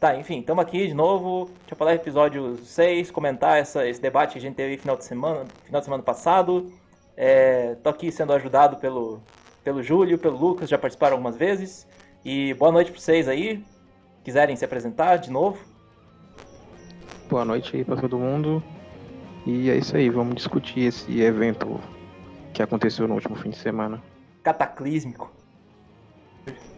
Tá, enfim, estamos aqui de novo. Deixa eu falar episódio 6, comentar esse debate que a gente teve final de semana passado. Tô aqui sendo ajudado pelo Júlio, pelo Lucas, já participaram algumas vezes. E boa noite para vocês aí. Quiserem se apresentar de novo? Boa noite aí pra todo mundo. E é isso aí, vamos discutir esse evento que aconteceu no último fim de semana. Cataclísmico.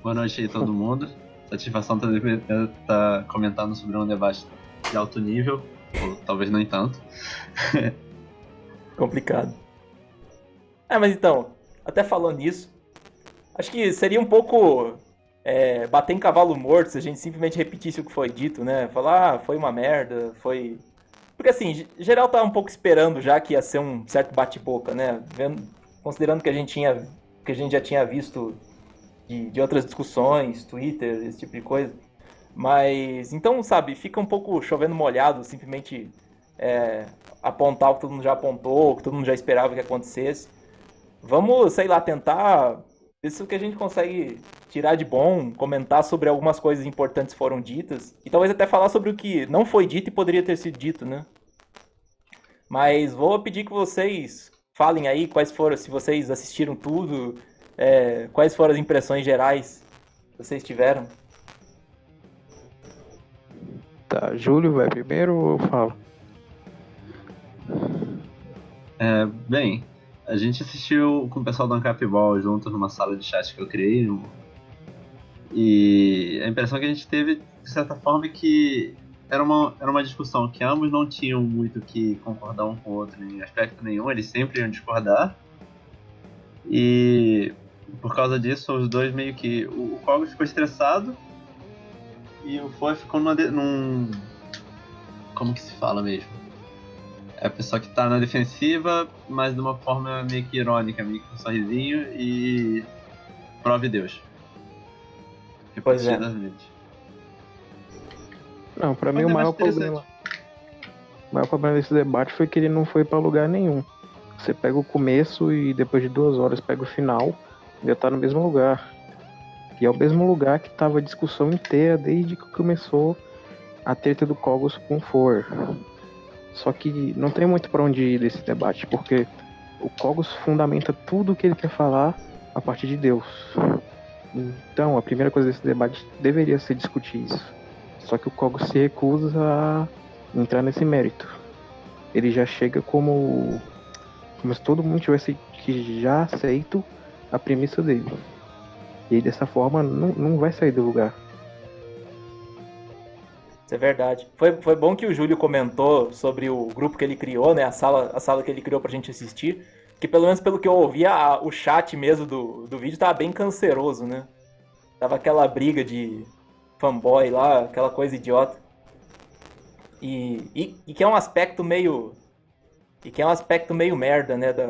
Boa noite aí todo mundo. Satisfação tá comentando sobre um debate de alto nível, ou talvez nem tanto. Complicado. Mas então, até falando nisso, acho que seria um pouco bater em cavalo morto se a gente simplesmente repetisse o que foi dito, né? Falar, foi uma merda, foi. Porque assim, geral tá um pouco esperando já que ia ser um certo bate-boca, né? Considerando que que a gente já tinha visto de outras discussões, Twitter, esse tipo de coisa. Mas, então, sabe, fica um pouco chovendo molhado, simplesmente apontar o que todo mundo já apontou, o que todo mundo já esperava que acontecesse. Vamos, sei lá, tentar ver se o que a gente consegue tirar de bom, comentar sobre algumas coisas importantes que foram ditas, e talvez até falar sobre o que não foi dito e poderia ter sido dito, né? Mas vou pedir que vocês falem aí quais foram, se vocês assistiram tudo, quais foram as impressões gerais que vocês tiveram. Tá, Júlio vai primeiro ou eu falo? Bem, a gente assistiu com o pessoal do Ancap Ball junto numa sala de chat que eu criei, e a impressão que a gente teve, de certa forma, é que era uma discussão que ambos não tinham muito que concordar um com o outro em aspecto nenhum, eles sempre iam discordar, e por causa disso, os dois meio que... O Cogos ficou estressado e o Foy ficou num... Como que se fala mesmo? É a pessoa que tá na defensiva, mas de uma forma meio que irônica, meio que com um sorrisinho e... Prove Deus. Pois é. Repetidamente. Não, pra Foi mim um o maior debate interessante. problema desse debate foi que ele não foi pra lugar nenhum. Você pega o começo e depois de 2 horas pega o final, já tá no mesmo lugar. E é o mesmo lugar que tava a discussão inteira desde que começou a treta do Cogos com o For. Só que não tem muito pra onde ir desse debate, porque o Cogos fundamenta tudo o que ele quer falar a partir de Deus. Então, a primeira coisa desse debate deveria ser discutir isso. Só que o Cogos se recusa a entrar nesse mérito. Ele já chega como se todo mundo tivesse que já aceito a premissa dele. E aí, dessa forma, não vai sair do lugar. Isso é verdade. Foi bom que o Júlio comentou sobre o grupo que ele criou, né? A sala que ele criou pra gente assistir. Que pelo menos pelo que eu ouvi, o chat mesmo do vídeo tava bem canceroso, né? Tava aquela briga de fanboy lá, aquela coisa idiota. E que é um aspecto meio. E que é um aspecto meio merda, né? De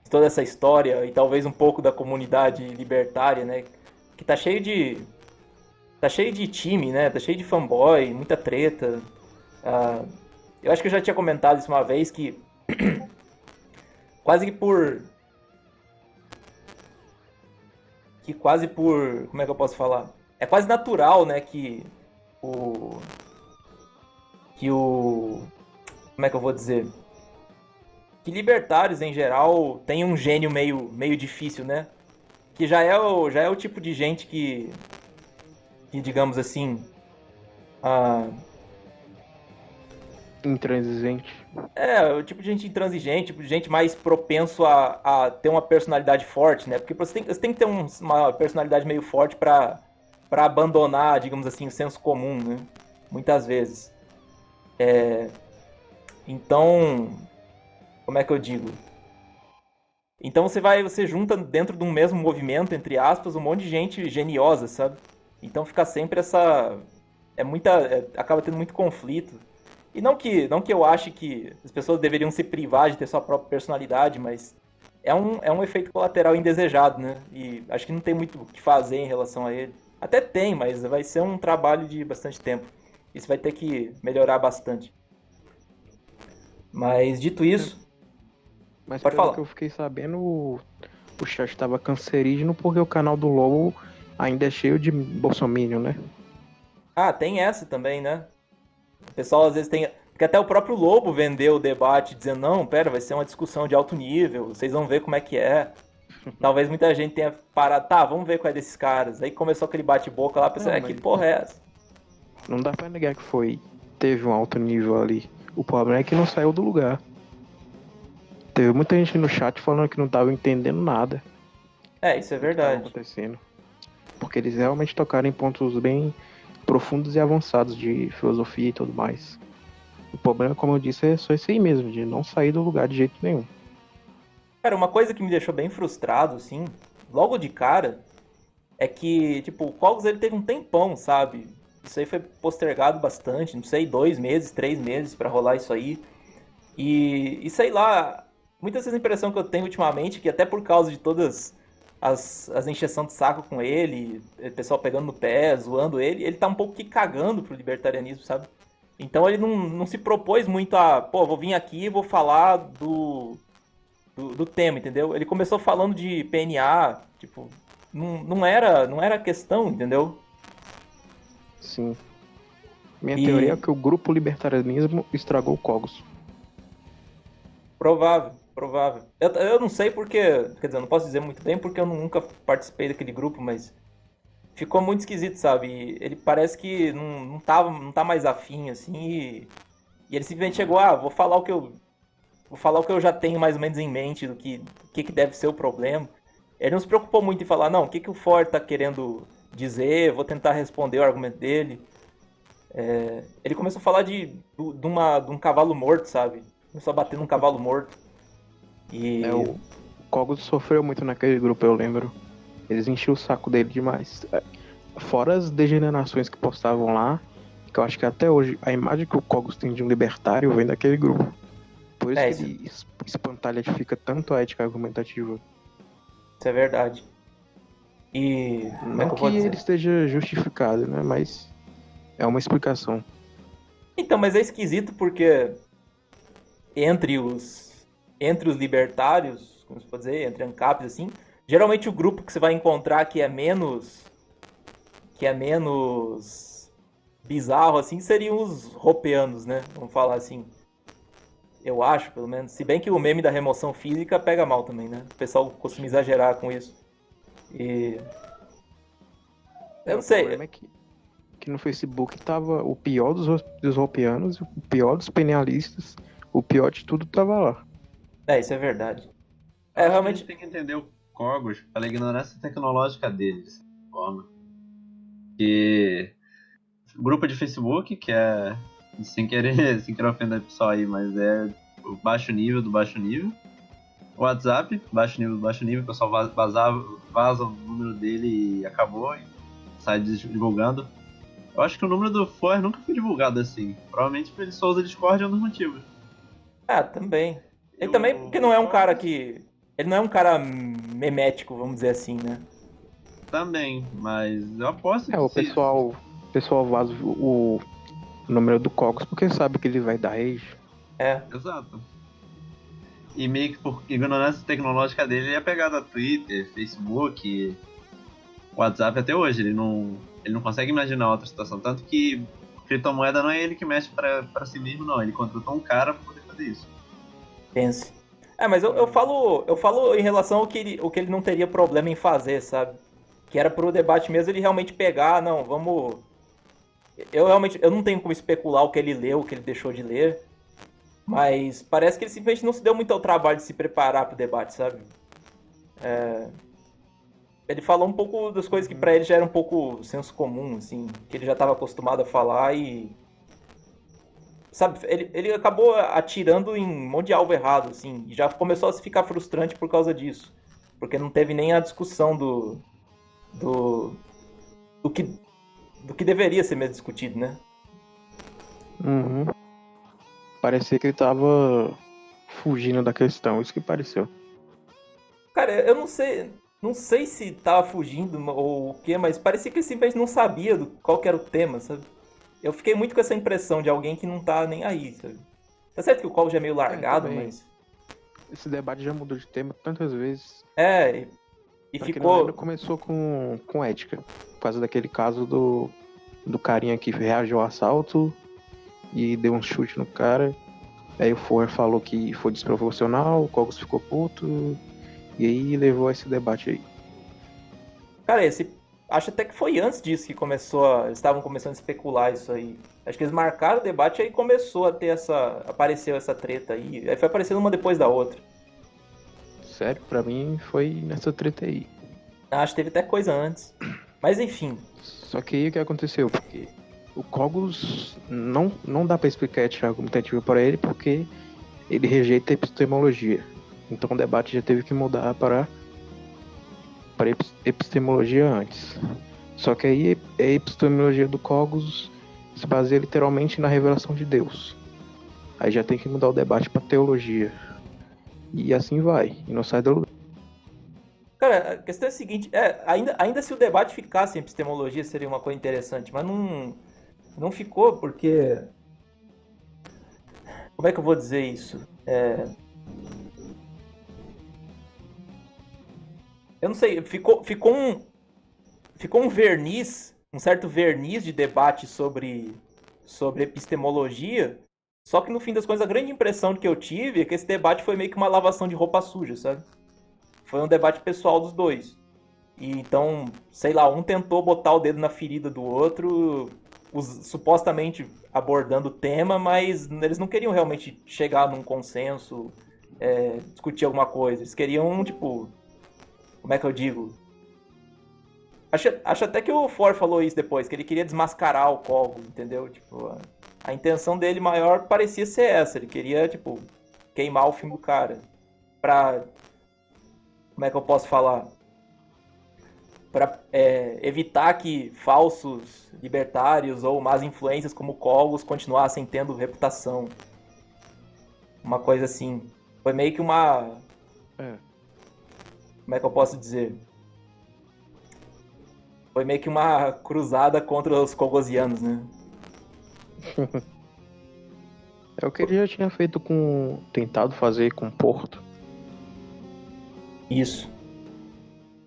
toda essa história e talvez um pouco da comunidade libertária, né? Que tá cheio de. Tá cheio de time, né? Tá cheio de fanboy, muita treta. Ah, eu acho que eu já tinha comentado isso uma vez que quase que por. Que quase por. Como é que eu posso falar? É quase natural, né? O. Que o. Como é que eu vou dizer? Que libertários em geral têm um gênio meio difícil, né? Que já é o tipo de gente que digamos assim. Ah, Intransigente. o tipo de gente intransigente, tipo de gente mais propenso a ter uma personalidade forte, né? Porque você tem que ter uma personalidade meio forte pra abandonar, digamos assim, o senso comum, né? Muitas vezes. Então, como é que eu digo? Então você junta dentro de um mesmo movimento, entre aspas, um monte de gente geniosa, sabe? Então fica sempre essa. Acaba tendo muito conflito. E não que eu ache que as pessoas deveriam se privar de ter sua própria personalidade, mas é um efeito colateral indesejado, né? E acho que não tem muito o que fazer em relação a ele. Até tem, mas vai ser um trabalho de bastante tempo. Isso vai ter que melhorar bastante. Mas dito isso, Mas pode pelo que falar. eu fiquei sabendo, o chat tava cancerígeno porque o canal do Lobo ainda é cheio de bolsominion, né? Ah, tem essa também, né? O pessoal às vezes tem. Porque até o próprio Lobo vendeu o debate dizendo, não, pera, vai ser uma discussão de alto nível, vocês vão ver como é que é. Talvez muita gente tenha parado, tá, vamos ver qual é desses caras. Aí começou aquele bate-boca lá, pensei, Não, que mas porra é essa? não dá pra negar que teve um alto nível ali. O problema é que não saiu do lugar. Teve muita gente no chat falando que não tava entendendo nada É, isso é do que tava verdade. acontecendo. Porque eles realmente tocaram em pontos bem profundos e avançados de filosofia e tudo mais. O problema, como eu disse, é só isso aí mesmo, de não sair do lugar de jeito nenhum. Cara, uma coisa que me deixou bem frustrado, assim, logo de cara, é que, tipo, o Cogos ele teve um tempão, sabe? Isso aí foi postergado bastante, não sei, 2 meses, 3 meses pra rolar isso aí. E sei lá, muitas vezes a impressão que eu tenho ultimamente, é que até por causa de todas as encheção de saco com ele, o pessoal pegando no pé, zoando ele tá um pouco que cagando pro libertarianismo, sabe? Então ele não se propôs muito a, pô, vou vir aqui e vou falar do tema, entendeu? Ele começou falando de PNA, tipo, não era a questão, entendeu? Sim. Minha teoria é E que o grupo libertarianismo estragou o Cogos. provável, provável. Eu não sei porque, quer dizer, eu não posso dizer muito bem porque eu nunca participei daquele grupo, mas ficou muito esquisito, sabe? E ele parece que não tá mais afim, assim, e ele simplesmente chegou, vou falar o que eu já tenho mais ou menos em mente do que deve ser o problema. Ele não se preocupou muito em falar, não, o que o Ford tá querendo dizer, vou tentar responder o argumento dele. Ele começou a falar de um cavalo morto, sabe? Começou a bater num cavalo morto. É, E. o Cogos sofreu muito naquele grupo, eu lembro. Eles enchiam o saco dele demais. Fora as degenerações que postavam lá, que eu acho que até hoje a imagem que o Cogos tem de um libertário vem daquele grupo. Por isso É, que isso, ele espantalha tanto a ética argumentativa. isso é verdade. E. Como é Não que eu que vou ele dizer? esteja justificado, né? Mas é uma explicação. Então, mas é esquisito porque entre os libertários, como se pode dizer, entre ANCAPs assim, geralmente o grupo que você vai encontrar que é menos bizarro assim seriam os ropeanos, né? Vamos falar assim. Eu acho, pelo menos. Se bem que o meme da remoção física pega mal também, né? O pessoal costuma exagerar com isso. E eu não O sei. problema é que no Facebook tava o pior dos roupianos, o pior dos penalistas, o pior de tudo tava lá. Isso é verdade. Eu acho que a gente Realmente. tem que entender o Cogos pela ignorância tecnológica deles, de certa forma. Que grupo de Facebook, que é, sem querer, sem querer ofender o pessoal aí, mas é o baixo nível do baixo nível. WhatsApp, baixo nível do baixo nível, o pessoal vaza o número dele e acabou, e sai divulgando. Eu acho que o número do For nunca foi divulgado assim. Provavelmente ele só usa Discord é um dos motivos. Também. E Ele também, porque não o é um cara Cogos que. Ele não é um cara memético, vamos dizer assim, né? também, mas eu aposto É, que o pessoal vaza o número do Cogos porque sabe que ele vai dar rage. É. Exato. E meio que por ignorância tecnológica dele, ele é pegado a Twitter, Facebook, WhatsApp até hoje. Ele não consegue imaginar outra situação. Tanto que criptomoeda não é ele que mexe pra si mesmo, não. Ele contratou um cara pra poder fazer isso. Pense. Mas eu falo em relação ao que ele não teria problema em fazer, sabe? Que era pro debate mesmo ele realmente pegar, não, vamos. Eu não tenho como especular o que ele leu, o que ele deixou de ler, mas parece que ele simplesmente não se deu muito ao trabalho de se preparar pro debate, sabe? Ele falou um pouco das coisas que pra ele já era um pouco senso comum, assim, que ele já estava acostumado a falar e. Sabe, ele acabou atirando em um monte de alvo errado, assim, e já começou a se ficar frustrante por causa disso. Porque não teve nem a discussão do, do que, do que deveria ser mesmo discutido, né? Uhum. Parecia que ele tava fugindo da questão, isso que pareceu. Cara, eu não sei se tava fugindo ou o quê, mas parecia que ele simplesmente não sabia qual que era o tema, sabe? Eu fiquei muito com essa impressão de alguém que não tá nem aí, sabe? Tá certo que o colo já é meio largado, Também. mas. Esse debate já mudou de tema tantas vezes. E Pra quem não lembra, ficou. começou com ética. Por causa daquele caso do do carinha que reagiu ao assalto e deu um chute no cara. Aí o For falou que foi desproporcional, o Cogos ficou puto, e aí levou a esse debate aí. Cara, acho até que foi antes disso que eles estavam começando a especular isso aí. Acho que eles marcaram o debate e aí começou a ter apareceu essa treta aí. Aí foi aparecendo uma depois da outra. Sério, pra mim foi nessa treta aí. Acho que teve até coisa antes. Mas enfim. Só que aí o que aconteceu? Porque o Cogos não dá pra explicar a ética argumentativa para ele porque ele rejeita a epistemologia. Então o debate já teve que mudar para epistemologia antes. Só que aí a epistemologia do Cogos se baseia literalmente na revelação de Deus. Aí já tem que mudar o debate para teologia. E assim vai, e não sai do lugar. Cara, a questão é a seguinte, ainda se o debate ficasse em epistemologia seria uma coisa interessante, mas não ficou porque... Como é que eu vou dizer isso? Eu não sei, ficou um verniz, um certo verniz de debate sobre epistemologia, só que no fim das contas a grande impressão que eu tive é que esse debate foi meio que uma lavação de roupa suja, sabe? Foi um debate pessoal dos dois. E então, sei lá, um tentou botar o dedo na ferida do outro, supostamente abordando o tema, mas eles não queriam realmente chegar num consenso, discutir alguma coisa. Eles queriam, tipo, como é que eu digo? Acho até que o For falou isso depois, que ele queria desmascarar o Cogos, entendeu? Tipo, a intenção dele maior parecia ser essa. Ele queria, tipo, queimar o filme do cara. Pra... Como é que eu posso falar? Pra evitar que falsos libertários ou más influências como Cogos continuassem tendo reputação. Uma coisa assim. Foi meio que uma... Como é que eu posso dizer? Foi meio que uma cruzada contra os cogosianos, né? É o que ele já tinha feito tentado fazer com Porto. Isso.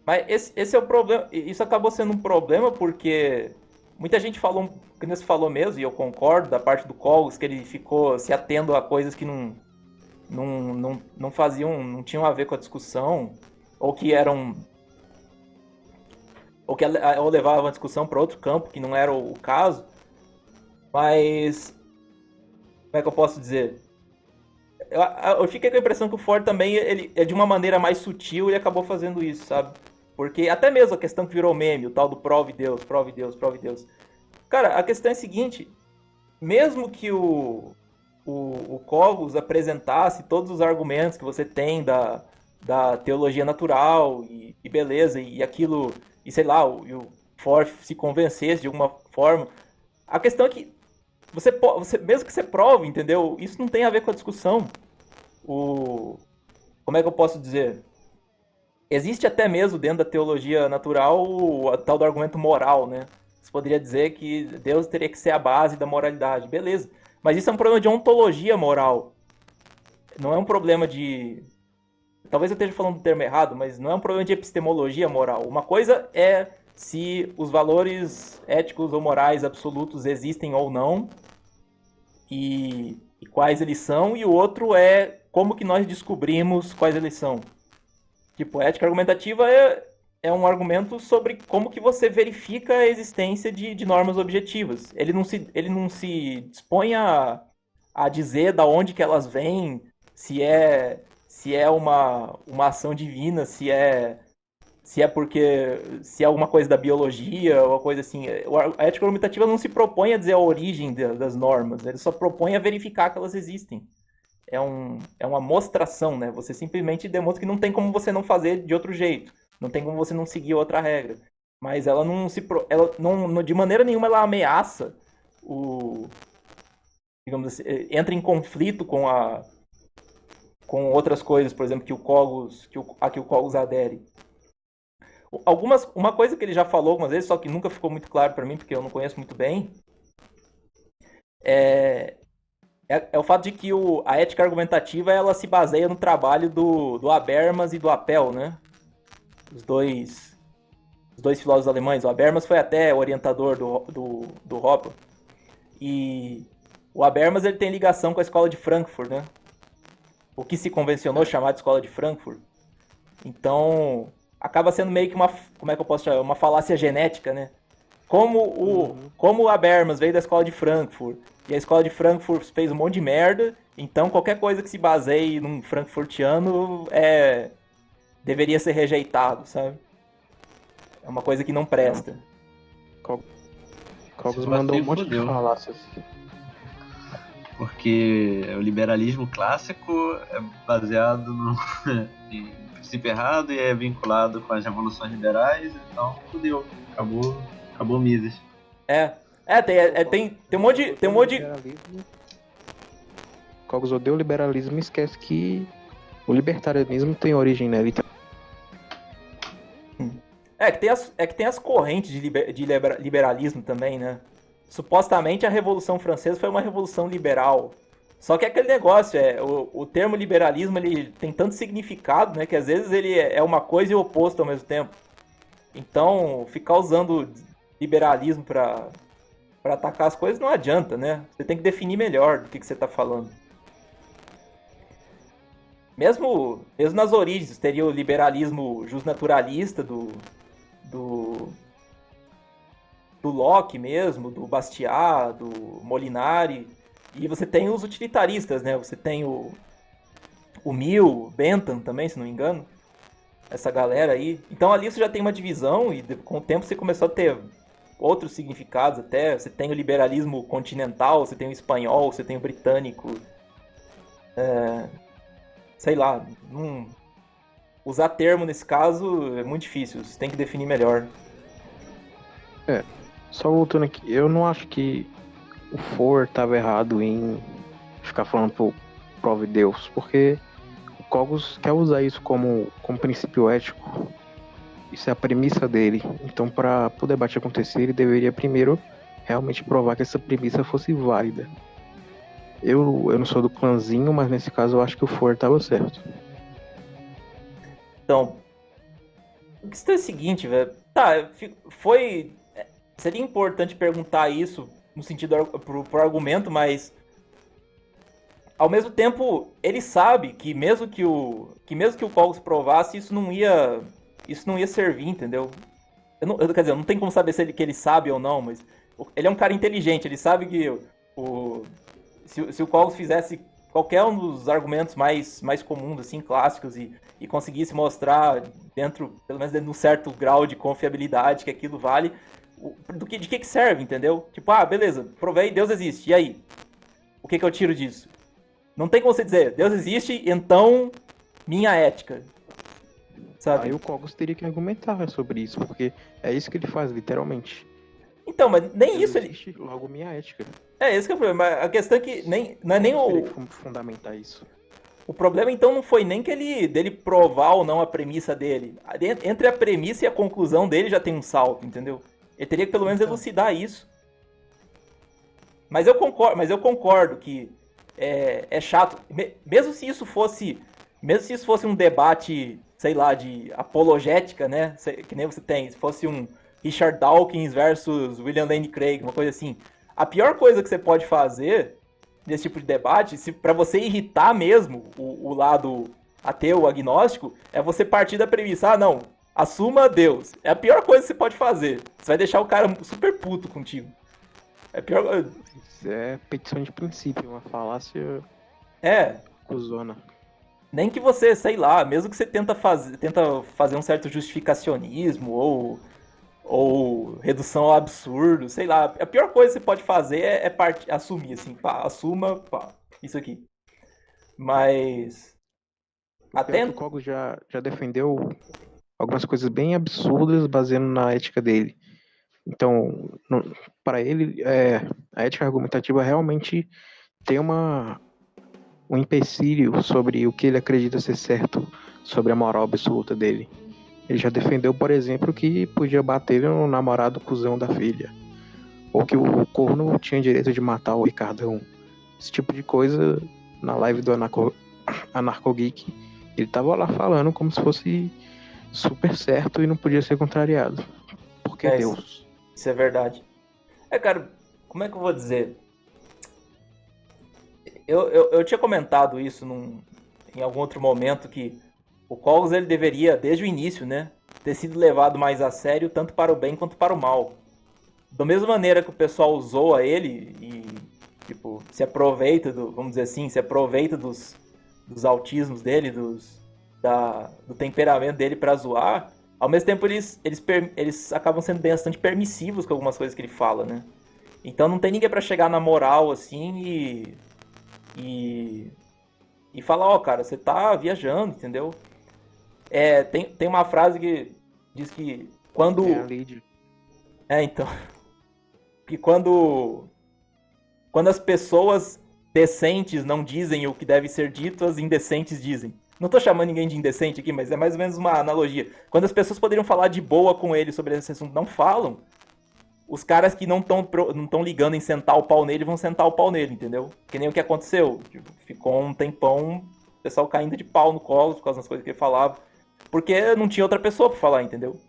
Mas esse é o problema. Isso acabou sendo um problema porque muita gente falou, que você falou mesmo, e eu concordo, da parte do Cogos, que ele ficou se atendo a coisas que não faziam, não tinham a ver com a discussão, ou que eram... ou levavam a discussão para outro campo, que não era o caso. Mas... Como é que eu posso dizer? Eu fiquei com a impressão que o Ford também, ele, de uma maneira mais sutil, ele acabou fazendo isso, sabe? Porque até mesmo a questão que virou meme, o tal do prove Deus, prove Deus, prove Deus. Cara, a questão é a seguinte, mesmo que o Cogos apresentasse todos os argumentos que você tem da teologia natural e beleza, e aquilo, e sei lá, e o Ford se convencesse de alguma forma, a questão é que você mesmo que você prove, entendeu? Isso não tem a ver com a discussão. Como é que eu posso dizer? Existe até mesmo dentro da teologia natural o tal do argumento moral, né? Você poderia dizer que Deus teria que ser a base da moralidade, beleza. Mas isso é um problema de ontologia moral. Não é um problema de... Talvez eu esteja falando do termo errado, mas não é um problema de epistemologia moral. Uma coisa é se os valores éticos ou morais absolutos existem ou não, e quais eles são, e o outro é como que nós descobrimos quais eles são. Tipo, a ética argumentativa é um argumento sobre como que você verifica a existência de normas objetivas. Ele não se dispõe a dizer da onde que elas vêm, se é uma ação divina, se é alguma coisa da biologia ou coisa assim. A ética argumentativa não se propõe a dizer a origem das normas, ele só propõe a verificar que elas existem. É uma mostração, né? Você simplesmente demonstra que não tem como você não fazer de outro jeito, não tem como você não seguir outra regra. Mas ela não de maneira nenhuma ela ameaça digamos assim, entra em conflito com outras coisas, por exemplo, que o Cogos adere. Uma coisa que ele já falou algumas vezes, só que nunca ficou muito claro para mim, porque eu não conheço muito bem, é o fato de que a ética argumentativa ela se baseia no trabalho do Habermas e do Appel, né? Os dois os dois filósofos alemães. O Habermas foi até orientador do Hoppe. E o Habermas ele tem ligação com a escola de Frankfurt, né? O que se convencionou chamar de escola de Frankfurt. Então, acaba sendo meio que uma, como é que eu posso chamar? Uma falácia genética, né? Como o Habermas veio da escola de Frankfurt, e a escola de Frankfurt fez um monte de merda, então qualquer coisa que se baseie num frankfurtiano deveria ser rejeitado, sabe? É uma coisa que não presta. Cogos mandou um monte de fudeu. falácias. Porque o liberalismo clássico é baseado no em princípio errado e é vinculado com as revoluções liberais, então fudeu. Acabou Mises. Tem um monte de... Cogos odeia o liberalismo e esquece que o libertarianismo tem origem nele. que tem as correntes de liberalismo também, né? Supostamente a Revolução Francesa foi uma revolução liberal. Só que é aquele negócio, o termo liberalismo ele tem tanto significado, né? Que às vezes ele é uma coisa e o oposto ao mesmo tempo. Então, ficar usando liberalismo para atacar as coisas não adianta, né? Você tem que definir melhor do que você está falando. Mesmo nas origens, teria o liberalismo justnaturalista do Locke mesmo, do Bastiat, do Molinari. E você tem os utilitaristas, né? Você tem o Mill, Bentham também, se não me engano. Essa galera aí. Então ali você já tem uma divisão e com o tempo você começou a ter outros significados até. Você tem o liberalismo continental, você tem o espanhol, você tem o britânico. Sei lá. Usar termo nesse caso é muito difícil. Você tem que definir melhor. Só voltando aqui, eu não acho que o Ford estava errado em ficar falando pro prove Deus, porque o Cogos quer usar isso como princípio ético. Isso é a premissa dele. Então, para o debate acontecer, ele deveria primeiro realmente provar que essa premissa fosse válida. Eu não sou do clãzinho, mas nesse caso eu acho que o Ford estava certo. Então, a questão é a seguinte, velho. Seria importante perguntar isso no sentido pro argumento, mas ao mesmo tempo ele sabe que mesmo que o Cogos provasse, isso não ia servir, entendeu? Quer dizer, não tem como saber que ele sabe ou não, mas ele é um cara inteligente, ele sabe que se o Cogos fizesse qualquer um dos argumentos mais comuns, assim, clássicos, e conseguisse mostrar pelo menos dentro de um certo grau de confiabilidade que aquilo vale, de que serve, entendeu? Tipo, beleza, provei, Deus existe, e aí? O que eu tiro disso? Não tem como você dizer, Deus existe, então minha ética. Sabe? Aí o Cogos teria que argumentar sobre isso, porque é isso que ele faz, literalmente. Então, mas nem Deus isso existe, logo minha ética. Esse que é o problema. A questão é que não é nem teria que fundamentar isso. O problema, então, não foi nem dele provar ou não a premissa dele. Entre a premissa e a conclusão dele já tem um salto, entendeu? Ele teria que pelo menos elucidar isso. Mas eu concordo que é chato. Mesmo se isso fosse um debate, sei lá, de apologética, né? Que nem você tem. Se fosse um Richard Dawkins versus William Lane Craig, uma coisa assim. A pior coisa que você pode fazer nesse tipo de debate, para você irritar mesmo o lado ateu, agnóstico, é você partir da premissa, não, assuma Deus. É a pior coisa que você pode fazer. Você vai deixar o cara super puto contigo. É pior. Isso é petição de princípio, uma falácia. Cuzona. Nem que você, sei lá, mesmo que você tenta fazer um certo justificacionismo ou redução ao absurdo, sei lá. A pior coisa que você pode fazer é assumir, assim, assuma, isso aqui. Mas Até o Cogos já defendeu algumas coisas bem absurdas baseando na ética dele. Então, para ele, a ética argumentativa realmente tem um empecilho sobre o que ele acredita ser certo sobre a moral absoluta dele. Ele já defendeu, por exemplo, que podia bater no namorado cuzão da filha. Ou que o corno tinha direito de matar o Ricardão. Esse tipo de coisa, na live do Anarcogeek, ele tava lá falando como se fosse super certo e não podia ser contrariado. que É, Deus. isso é verdade. Cara, como é que eu vou dizer? Eu tinha comentado isso em algum outro momento que o Cogos ele deveria, desde o início, né, ter sido levado mais a sério tanto para o bem quanto para o mal. Da mesma maneira que o pessoal zoa ele e, tipo, se aproveita vamos dizer assim, se aproveita dos autismos dele, do temperamento dele pra zoar, ao mesmo tempo eles acabam sendo bastante permissivos com algumas coisas que ele fala, né? Então não tem ninguém pra chegar na moral, assim, e, e falar, ó, cara, você tá viajando, entendeu? Tem uma frase que diz que quando... É a Lady. Então, que quando as pessoas decentes não dizem o que deve ser dito, as indecentes dizem. Não tô chamando ninguém de indecente aqui, mas é mais ou menos uma analogia. Quando as pessoas poderiam falar de boa com ele sobre esse assunto, não falam, os caras que não tão ligando em sentar o pau nele vão sentar o pau nele, entendeu? Que nem o que aconteceu. Tipo, ficou um tempão o pessoal caindo de pau no colo por causa das coisas que ele falava. Porque não tinha outra pessoa pra falar, entendeu?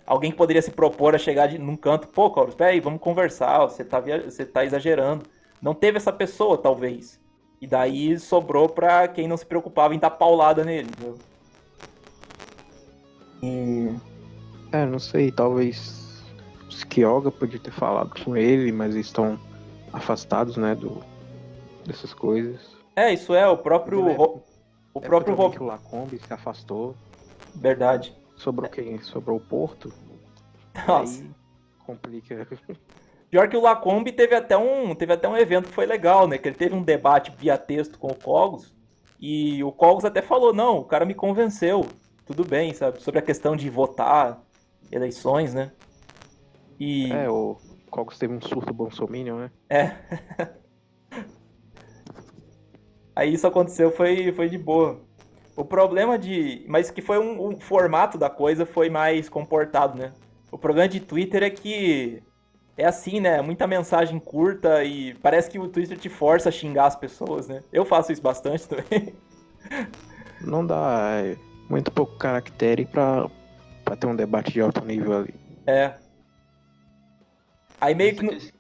Alguém que poderia se propor a chegar num canto, pô, Cobras, peraí, vamos conversar, você tá exagerando. Não teve essa pessoa, talvez. E daí sobrou pra quem não se preocupava em dar paulada nele, entendeu? E... Não sei, talvez os Kyoga podia ter falado com ele, mas eles estão afastados, né, dessas coisas. Isso é, o próprio... O próprio que o Lacombe se afastou. Verdade. Sobrou quem? Sobrou o Porto. Nossa. Aí complica. Pior que o Lacombe teve até um evento que foi legal, né? Que ele teve um debate via texto com o Cogos. E o Cogos até falou, não, o cara me convenceu. Tudo bem, sabe? Sobre a questão de votar, eleições, né? E... o Cogos teve um surto bolsominion, né? Aí isso aconteceu, foi de boa. O problema mas que foi um formato da coisa foi mais comportado, né? O problema de Twitter é que é assim, né? Muita mensagem curta e parece que o Twitter te força a xingar as pessoas, né? Eu faço isso bastante também. Não dá muito pouco caractere pra ter um debate de alto nível ali. Aí meio que...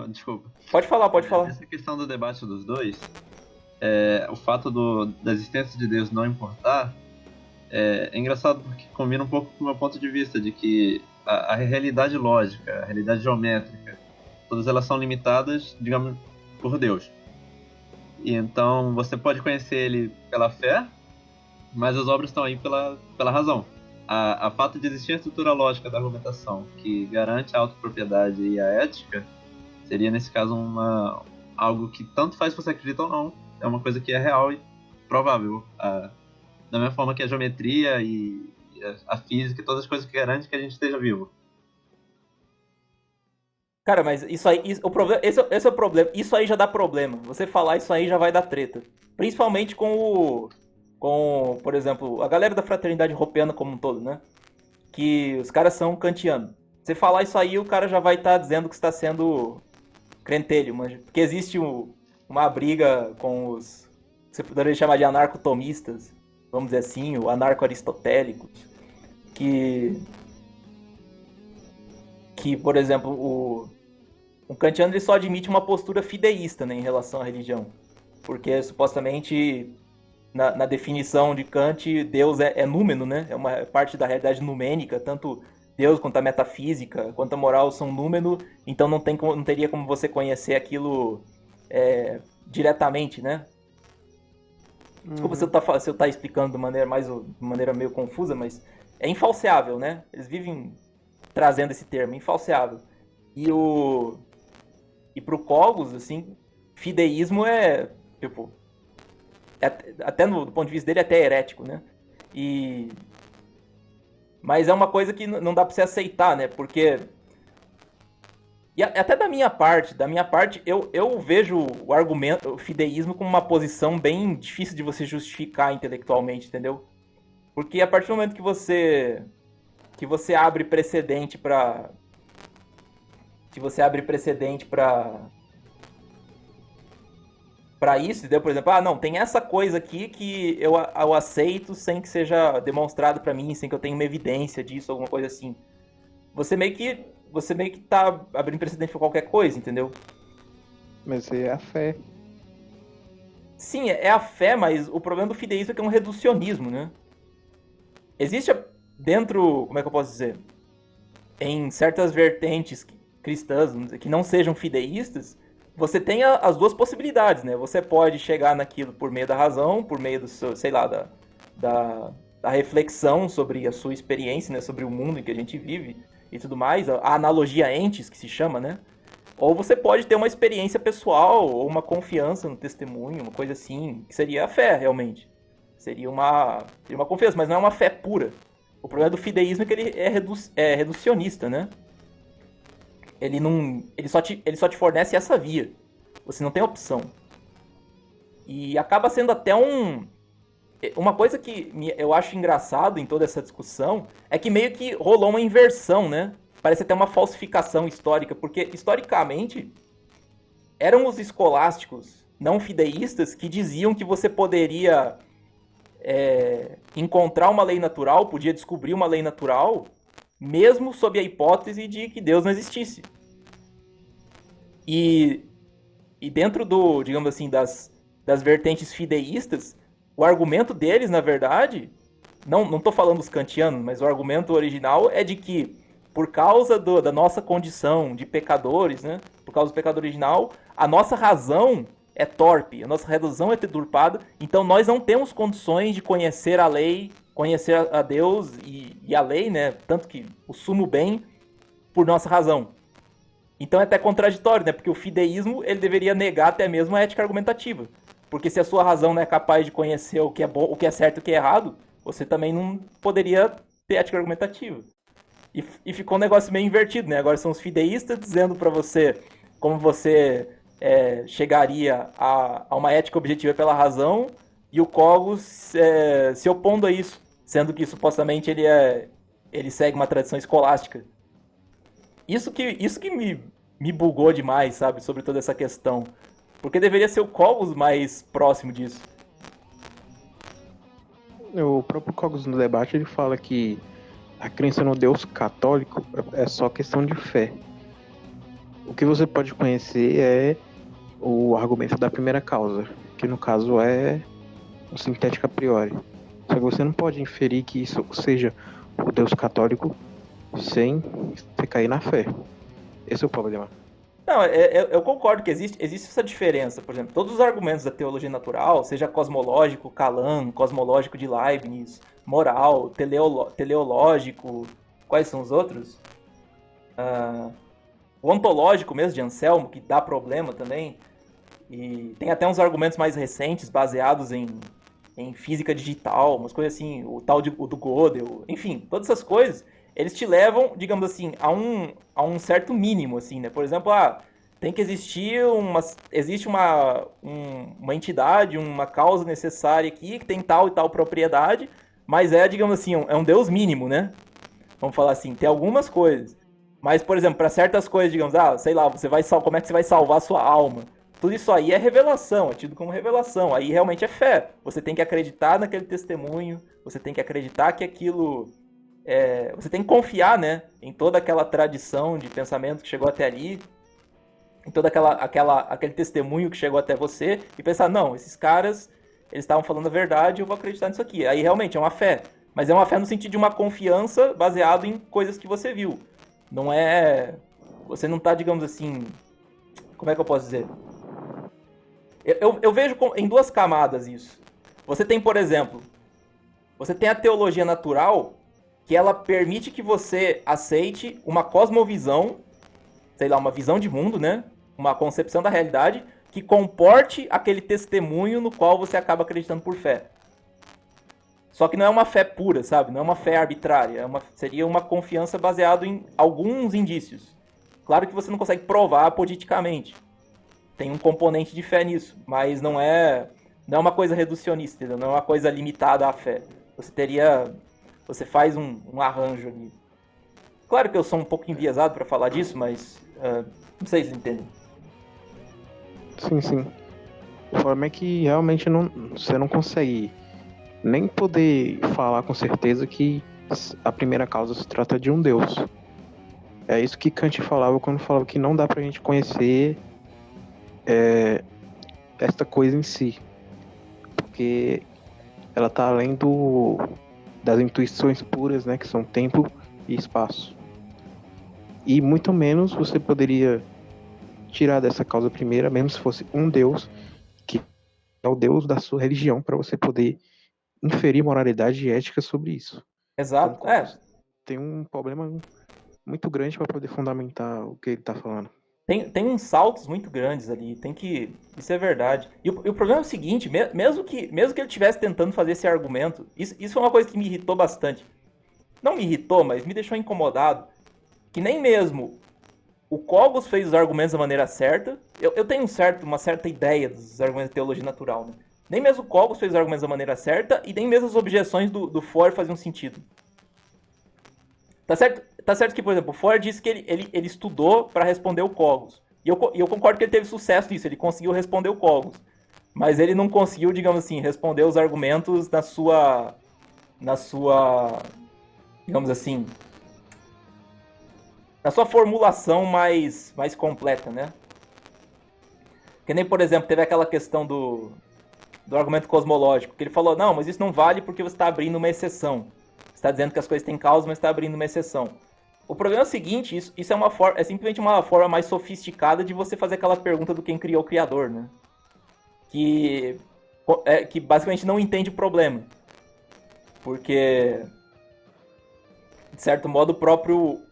Desculpa. Pode falar. Essa questão do debate dos dois, o fato da existência de Deus não importar, é engraçado porque combina um pouco com o meu ponto de vista, de que a realidade lógica, a realidade geométrica, todas elas são limitadas, digamos, por Deus. E então você pode conhecer ele pela fé, mas as obras estão aí pela razão. A fato de existir a estrutura lógica da argumentação que garante a autopropriedade e a ética seria, nesse caso, algo que tanto faz se você acredita ou não. É uma coisa que é real e provável. Da mesma forma que a geometria e a física e todas as coisas que garantem que a gente esteja vivo. Cara, mas isso aí, esse é o problema. Isso aí já dá problema. Você falar isso aí já vai dar treta. Principalmente por exemplo, a galera da fraternidade roupiana como um todo, né? Que os caras são kantianos. Você falar isso aí, o cara já vai estar dizendo que está sendo crentelho, porque existe uma briga com os... Você poderia chamar de anarcotomistas, vamos dizer assim, o anarco-aristotélicos, que, por exemplo, o kantiano ele só admite uma postura fideísta, né, em relação à religião. Porque, supostamente, na definição de Kant, Deus é númeno, né? É uma parte da realidade numênica, tanto Deus quanto a metafísica, quanto a moral são númeno, então não teria como você conhecer aquilo diretamente, né? Desculpa se eu tá explicando de maneira meio confusa, mas é infalseável, né? Eles vivem trazendo esse termo, infalseável. E pro Cogos, assim, fideísmo é, tipo, até do ponto de vista dele, até herético, né? Mas é uma coisa que não dá pra você aceitar, né? Porque... E até da minha parte, eu vejo o argumento, o fideísmo como uma posição bem difícil de você justificar intelectualmente, entendeu? Porque a partir do momento que você abre precedente pra... Pra isso, entendeu? Por exemplo, não, tem essa coisa aqui que eu aceito sem que seja demonstrado pra mim, sem que eu tenha uma evidência disso, alguma coisa assim. você meio que tá abrindo precedente pra qualquer coisa, entendeu? Mas é a fé. Sim, é a fé, mas o problema do fideísmo é que é um reducionismo, né? Existe dentro, como é que eu posso dizer? Em certas vertentes cristãs que não sejam fideístas, você tem as duas possibilidades, né? Você pode chegar naquilo por meio da razão, por meio do seu, sei lá, da, da reflexão sobre a sua experiência, né? Sobre o mundo em que a gente vive e tudo mais, a analogia entes que se chama, né? Ou você pode ter uma experiência pessoal ou uma confiança no testemunho, uma coisa assim, que seria a fé, realmente. Seria uma confiança, mas não é uma fé pura. O problema do fideísmo é que ele é reducionista, né? Ele só te fornece essa via. Você não tem opção. E acaba sendo até uma coisa que eu acho engraçado em toda essa discussão é que meio que rolou uma inversão, né? Parece até uma falsificação histórica, porque historicamente eram os escolásticos não fideístas que diziam que você poderia encontrar uma lei natural, podia descobrir uma lei natural, mesmo sob a hipótese de que Deus não existisse. E dentro digamos assim, das vertentes fideístas, o argumento deles, na verdade, não estou falando dos kantianos, mas o argumento original é de que, por causa da nossa condição de pecadores, né, por causa do pecado original, a nossa razão é torpe, a nossa razão é deturpada, então nós não temos condições de conhecer a lei, conhecer a Deus e a lei, né, tanto que o sumo bem, por nossa razão. Então é até contraditório, né, porque o fideísmo ele deveria negar até mesmo a ética argumentativa. Porque se a sua razão não é capaz de conhecer o que é bom, o que é certo e o que é errado, você também não poderia ter ética argumentativa. E ficou um negócio meio invertido, né? Agora são os fideístas dizendo pra você como você chegaria a uma ética objetiva pela razão, e o Cogos se opondo a isso, sendo que supostamente ele segue uma tradição escolástica. Isso que me bugou demais, sabe, sobre toda essa questão. Porque deveria ser o Cogos mais próximo disso. O próprio Cogos no debate ele fala que a crença no Deus católico é só questão de fé. O que você pode conhecer é o argumento da primeira causa, que no caso é o sintético a priori. Só que você não pode inferir que isso seja o Deus católico sem você cair na fé. Esse é o problema. Não, eu concordo que existe essa diferença. Por exemplo, todos os argumentos da teologia natural, seja cosmológico, Kalam, cosmológico de Leibniz, moral, teleológico, quais são os outros? O ontológico mesmo, de Anselmo, que dá problema também. E tem até uns argumentos mais recentes, baseados em física digital, umas coisas assim, o tal do Gödel, enfim, todas essas coisas, eles te levam, digamos assim, a um certo mínimo, assim, né? Por exemplo, tem que existir existe uma entidade, uma causa necessária aqui, que tem tal e tal propriedade, mas digamos assim, é um Deus mínimo, né? Vamos falar assim, tem algumas coisas. Mas, por exemplo, para certas coisas, digamos, sei lá, como é que você vai salvar a sua alma? Tudo isso aí é revelação, é tido como revelação. Aí realmente é fé. Você tem que acreditar naquele testemunho, você tem que acreditar que aquilo... você tem que confiar, né, em toda aquela tradição de pensamento que chegou até ali, em todo aquele testemunho que chegou até você, e pensar, não, esses caras, eles estavam falando a verdade, eu vou acreditar nisso aqui. Aí realmente é uma fé. Mas é uma fé no sentido de uma confiança baseada em coisas que você viu. Não é... Você não tá, digamos assim... Como é que eu posso dizer? Eu vejo em duas camadas isso. Você tem, por exemplo... Você tem a teologia natural, que ela permite que você aceite uma cosmovisão, sei lá, uma visão de mundo, né? Uma concepção da realidade, que comporte aquele testemunho no qual você acaba acreditando por fé. Só que não é uma fé pura, sabe? Não é uma fé arbitrária. Seria uma confiança baseada em alguns indícios. Claro que você não consegue provar politicamente. Tem um componente de fé nisso, mas não é uma coisa reducionista, entendeu? Não é uma coisa limitada à fé. Você faz um arranjo ali. Claro que eu sou um pouco enviesado para falar disso, mas não sei se entendem. Sim, sim. O problema é que realmente você não consegue nem poder falar com certeza que a primeira causa se trata de um Deus. É isso que Kant falava quando falava que não dá pra gente conhecer esta coisa em si, porque ela tá além das intuições puras, né, que são tempo e espaço. E muito menos você poderia tirar dessa causa primeira, mesmo se fosse um Deus, que é o Deus da sua religião, para você poder inferir moralidade e ética sobre isso. Então, Exato. tem um problema muito grande para poder fundamentar o que ele está falando. Tem uns saltos muito grandes ali, isso é verdade. E o problema é o seguinte, mesmo que ele estivesse tentando fazer esse argumento, isso é uma coisa que me irritou bastante. Não me irritou, mas me deixou incomodado, que nem mesmo o Cogos fez os argumentos da maneira certa. Eu tenho uma certa ideia dos argumentos de teologia natural, né? Nem mesmo o Cogos fez os argumentos da maneira certa, e nem mesmo as objeções do Ford faziam sentido. Tá certo que, por exemplo, o Ford disse que ele estudou para responder o Cogos. E eu concordo que ele teve sucesso nisso, ele conseguiu responder o Cogos. Mas ele não conseguiu, digamos assim, responder os argumentos na sua, digamos assim, na sua formulação mais completa, né? Que nem, por exemplo, teve aquela questão do argumento cosmológico, que ele falou, não, mas isso não vale porque você está abrindo uma exceção. Você está dizendo que as coisas têm causa, mas está abrindo uma exceção. O problema é o seguinte, isso é simplesmente uma forma mais sofisticada de você fazer aquela pergunta do quem criou o Criador, né? Que basicamente não entende o problema. Porque, de certo modo,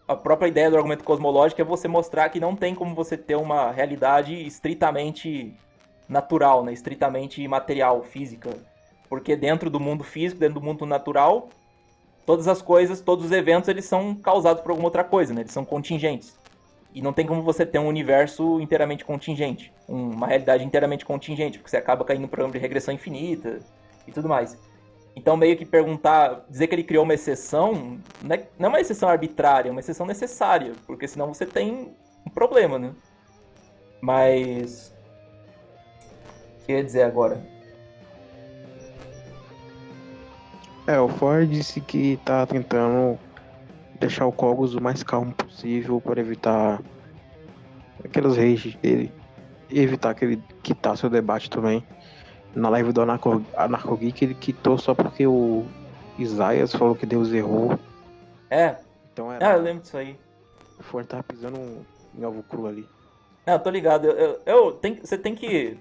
a própria ideia do argumento cosmológico é você mostrar que não tem como você ter uma realidade estritamente natural, né? Estritamente material, física. Porque dentro do mundo físico, dentro do mundo natural, todas as coisas, todos os eventos, eles são causados por alguma outra coisa, né? Eles são contingentes. E não tem como você ter um universo inteiramente contingente, uma realidade inteiramente contingente, porque você acaba caindo no programa de regressão infinita e tudo mais. Então, meio que dizer que ele criou uma exceção, não é uma exceção arbitrária, é uma exceção necessária, porque senão você tem um problema, né? Mas... o que eu ia dizer agora? O Ford disse que tá tentando deixar o Cogos o mais calmo possível para evitar aquelas rages dele e evitar que ele quitasse o debate também. Na live do Anarcogeek ele quitou só porque o Isaias falou que Deus errou. Então eu lembro disso aí. O Ford tava pisando em ovo cru ali. Não, tô ligado. Você tem que...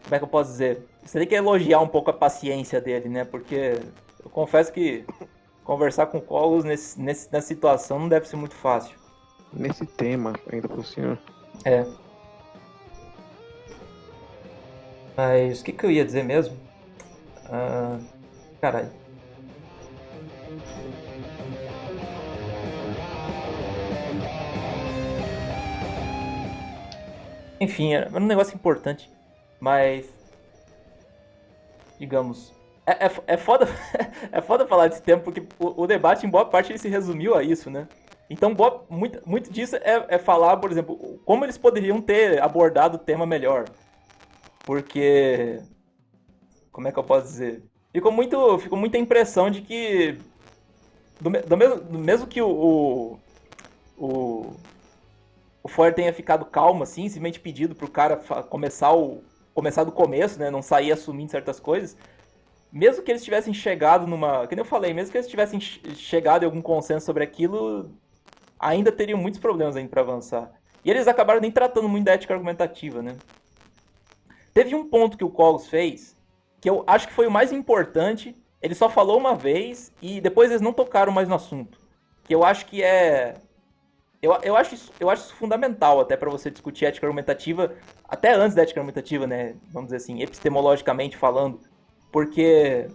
como é que eu posso dizer? Você tem que elogiar um pouco a paciência dele, né? Porque eu confesso que conversar com o Cogos nessa situação não deve ser muito fácil. Nesse tema, ainda por cima. Mas o que eu ia dizer mesmo? Caralho. Enfim, era um negócio importante, mas... digamos... É foda, é foda falar desse tema, porque o debate, em boa parte, ele se resumiu a isso, né? Então, muito disso é falar, por exemplo, como eles poderiam ter abordado o tema melhor. Porque... como é que eu posso dizer? Ficou muita impressão de que... mesmo que o Ford tenha ficado calmo, assim, simplesmente pedido pro cara começar do começo, né? Não sair assumindo certas coisas. Mesmo que eles tivessem chegado numa... que nem eu falei, mesmo que eles tivessem chegado em algum consenso sobre aquilo, ainda teriam muitos problemas ainda pra avançar. E eles acabaram nem tratando muito da ética argumentativa, né? Teve um ponto que o Cogos fez, que eu acho que foi o mais importante. Ele só falou uma vez e depois eles não tocaram mais no assunto. Que eu acho que é... Eu acho isso fundamental até para você discutir ética argumentativa, até antes da ética argumentativa, né? Vamos dizer assim, epistemologicamente falando. Porque...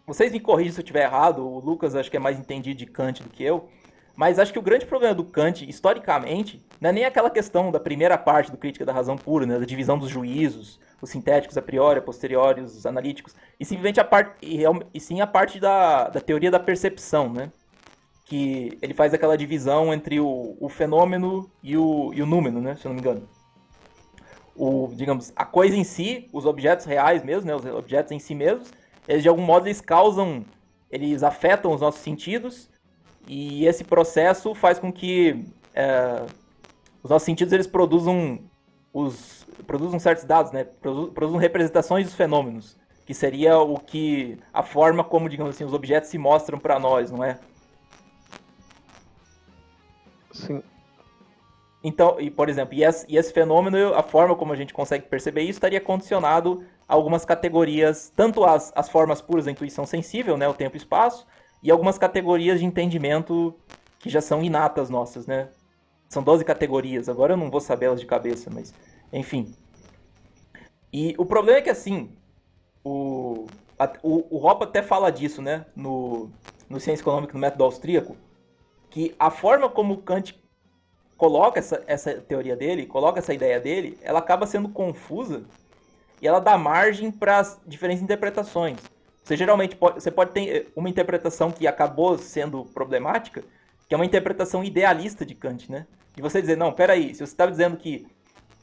vocês me corrigem se eu estiver errado, o Lucas acho que é mais entendido de Kant do que eu. Mas acho que o grande problema do Kant, historicamente, não é nem aquela questão da primeira parte do Crítica da Razão Pura, né, da divisão dos juízos, os sintéticos a priori, a posteriori, os analíticos, e simplesmente sim a parte da teoria da percepção, né, que ele faz aquela divisão entre o fenômeno e o númeno, né, se eu não me engano. Digamos, a coisa em si, os objetos reais mesmo, né, os objetos em si mesmos, eles de algum modo eles afetam os nossos sentidos, E esse processo faz com que os nossos sentidos eles produzam certos dados, né? Produzam representações dos fenômenos, que seria a forma como, digamos assim, os objetos se mostram para nós, não é? Sim. Então, e por exemplo, esse fenômeno, a forma como a gente consegue perceber isso estaria condicionado a algumas categorias, tanto as formas puras da intuição sensível, né, o tempo e espaço, e algumas categorias de entendimento que já são inatas nossas, né? São 12 categorias, agora eu não vou saber elas de cabeça, mas enfim. E o problema é que assim, o Hoppe até fala disso, né, no Ciência Econômica, no Método Austríaco, que a forma como Kant coloca essa teoria dele, coloca essa ideia dele, ela acaba sendo confusa e ela dá margem para as diferentes interpretações. Você pode ter uma interpretação que acabou sendo problemática, que é uma interpretação idealista de Kant, né? E você dizer, não, peraí, se você está dizendo que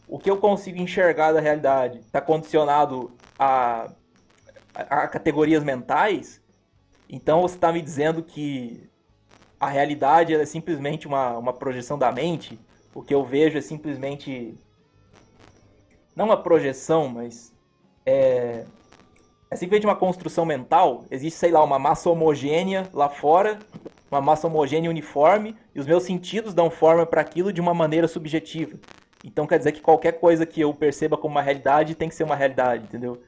o que eu consigo enxergar da realidade está condicionado a categorias mentais, então você está me dizendo que a realidade é simplesmente uma projeção da mente, o que eu vejo é simplesmente não uma projeção, mas é simplesmente uma construção mental. Existe, sei lá, uma massa homogênea lá fora, uma massa homogênea uniforme, e os meus sentidos dão forma para aquilo de uma maneira subjetiva. Então quer dizer que qualquer coisa que eu perceba como uma realidade tem que ser uma realidade, entendeu?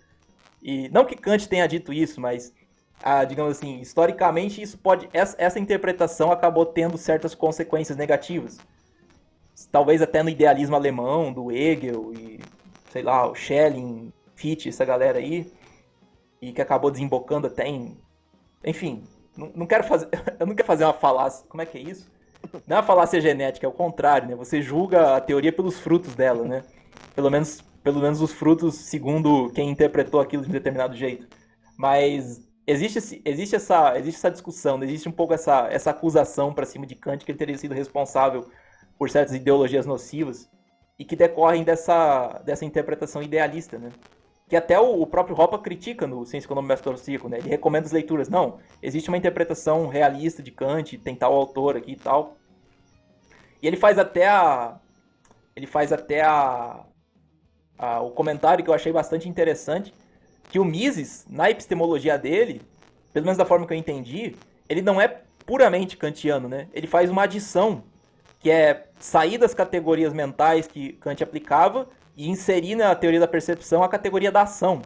E não que Kant tenha dito isso, mas digamos assim, historicamente essa interpretação acabou tendo certas consequências negativas. Talvez até no idealismo alemão, do Hegel e, sei lá, o Schelling, Fichte, essa galera aí, e que acabou desembocando até em... Enfim, não quero fazer... eu não quero fazer uma falácia... Como é que é isso? Não é uma falácia genética, é o contrário, né? Você julga a teoria pelos frutos dela, né? Pelo menos os frutos segundo quem interpretou aquilo de um determinado jeito. Mas existe essa discussão, existe um pouco essa acusação para cima de Kant que ele teria sido responsável por certas ideologias nocivas e que decorrem dessa interpretação idealista, né? Que até o próprio Hoppe critica no Ciência Econômica Método Austríaco, né? Ele recomenda as leituras. Não, existe uma interpretação realista de Kant, tem tal autor aqui e tal. E ele faz até o comentário que eu achei bastante interessante, que o Mises, na epistemologia dele, pelo menos da forma que eu entendi, ele não é puramente kantiano, né? Ele faz uma adição, que é sair das categorias mentais que Kant aplicava e inserir na teoria da percepção a categoria da ação.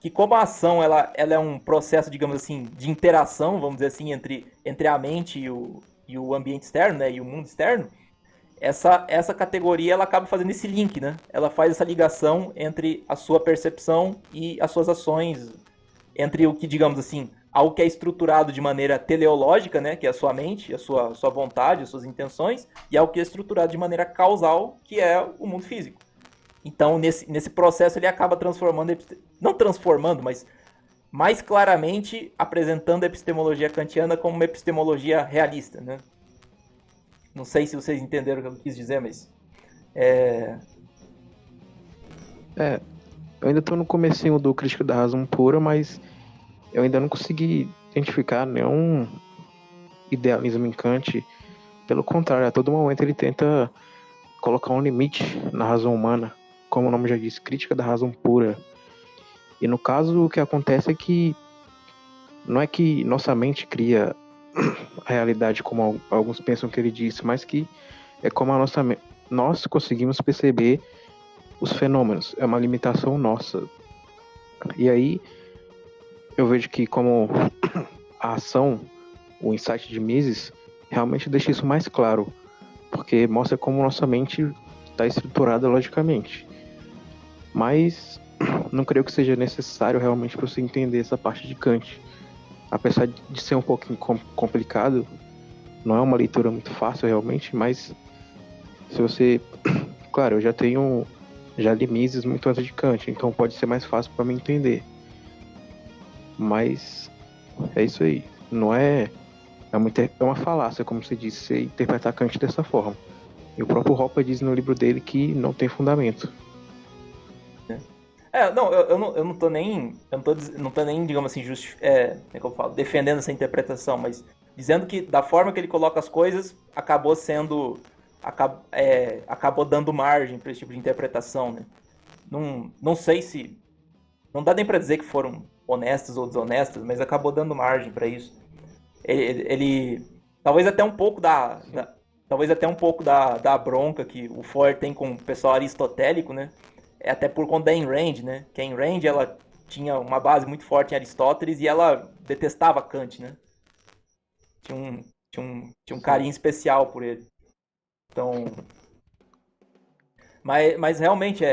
Que como a ação ela é um processo, digamos assim, de interação, vamos dizer assim, entre a mente e o ambiente externo, né, e o mundo externo, essa categoria ela acaba fazendo esse link, né? Ela faz essa ligação entre a sua percepção e as suas ações, entre o que, digamos assim, algo que é estruturado de maneira teleológica, né, que é a sua mente, a sua vontade, as suas intenções, e algo que é estruturado de maneira causal, que é o mundo físico. Então, nesse processo, ele acaba transformando, não transformando, mas mais claramente apresentando a epistemologia kantiana como uma epistemologia realista, né? Não sei se vocês entenderam o que eu quis dizer, mas... Eu ainda tô no comecinho do Crítica da Razão Pura, mas eu ainda não consegui identificar nenhum idealismo em Kant. Pelo contrário, a todo momento ele tenta colocar um limite na razão humana, como o nome já diz, Crítica da Razão Pura. E no caso, o que acontece é que não é que nossa mente cria a realidade como alguns pensam que ele disse, mas que é como nós conseguimos perceber os fenômenos, é uma limitação nossa. E aí eu vejo que como a ação, o insight de Mises realmente deixa isso mais claro, porque mostra como nossa mente está estruturada logicamente. Mas não creio que seja necessário realmente para você entender essa parte de Kant. Apesar de ser um pouquinho complicado, não é uma leitura muito fácil realmente, mas se você... Claro, eu já li Mises muito antes de Kant, então pode ser mais fácil para mim entender. Mas é isso aí. Não é... É uma falácia, como você disse, você interpretar Kant dessa forma. E o próprio Hoppe diz no livro dele que não tem fundamento. Não, eu não tô nem, digamos assim, como é que eu falo, defendendo essa interpretação, mas dizendo que da forma que ele coloca as coisas, acabou dando margem para esse tipo de interpretação, né? Não sei se... Não dá nem para dizer que foram honestas ou desonestas, mas acabou dando margem para isso. Talvez até um pouco talvez até um pouco da bronca que o Foer tem com o pessoal aristotélico, né? É até por conta da Ayn Rand, né? Que a Ayn Rand, ela tinha uma base muito forte em Aristóteles e ela detestava Kant, né? Tinha um carinho especial por ele. Então... Mas realmente,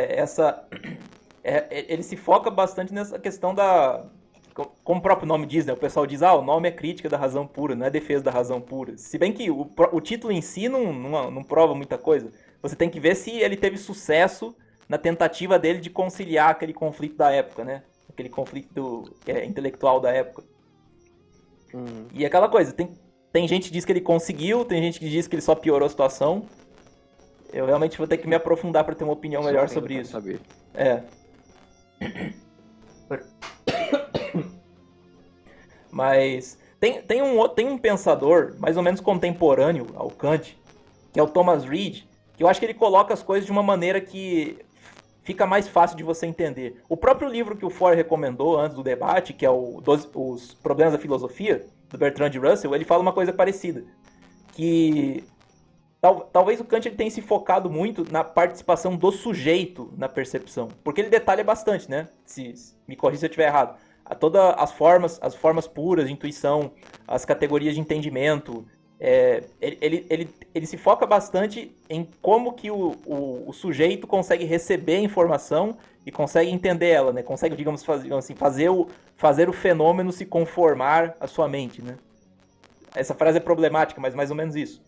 ele se foca bastante nessa questão da... Como o próprio nome diz, né? O pessoal diz, o nome é crítica da razão pura, não é defesa da razão pura. Se bem que o título em si não prova muita coisa. Você tem que ver se ele teve sucesso na tentativa dele de conciliar aquele conflito da época, né? Aquele conflito intelectual da época. E aquela coisa, tem gente que diz que ele conseguiu, tem gente que diz que ele só piorou a situação. Eu realmente vou ter que me aprofundar para ter uma opinião melhor sobre isso. Saber. Mas tem um pensador mais ou menos contemporâneo ao Kant, que é o Thomas Reid, que eu acho que ele coloca as coisas de uma maneira que fica mais fácil de você entender. O próprio livro que o Foer recomendou antes do debate, que é Os Problemas da Filosofia, do Bertrand Russell, ele fala uma coisa parecida. Que talvez o Kant ele tenha se focado muito na participação do sujeito na percepção. Porque ele detalha bastante, né? Me corrija se eu estiver errado. Todas as formas puras de intuição, as categorias de entendimento. Ele se foca bastante em como que o sujeito consegue receber a informação e consegue entender ela, né? Consegue, digamos assim, fazer o fenômeno se conformar à sua mente, né? Essa frase é problemática, mas mais ou menos isso.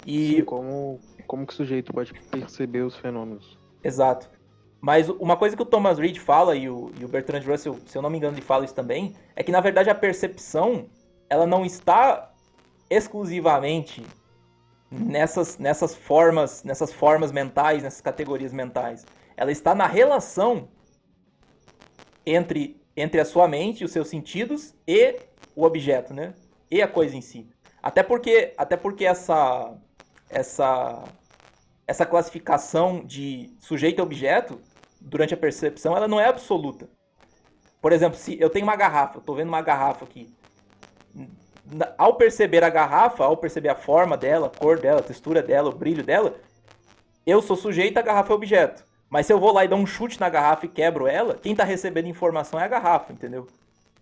Sim, como que o sujeito pode perceber os fenômenos. Exato. Mas uma coisa que o Thomas Reid fala, e o Bertrand Russell, se eu não me engano, ele fala isso também, é que, na verdade, a percepção, ela não está exclusivamente nessas formas mentais, nessas categorias mentais. Ela está na relação entre a sua mente e os seus sentidos e o objeto, né? E a coisa em si. Até porque essa classificação de sujeito e objeto, durante a percepção, ela não é absoluta. Por exemplo, se eu tenho uma garrafa, eu estou vendo uma garrafa aqui. Ao perceber a garrafa, ao perceber a forma dela, a cor dela, a textura dela, o brilho dela, eu sou sujeito, a garrafa é objeto. Mas se eu vou lá e dou um chute na garrafa e quebro ela, quem está recebendo informação é a garrafa, entendeu?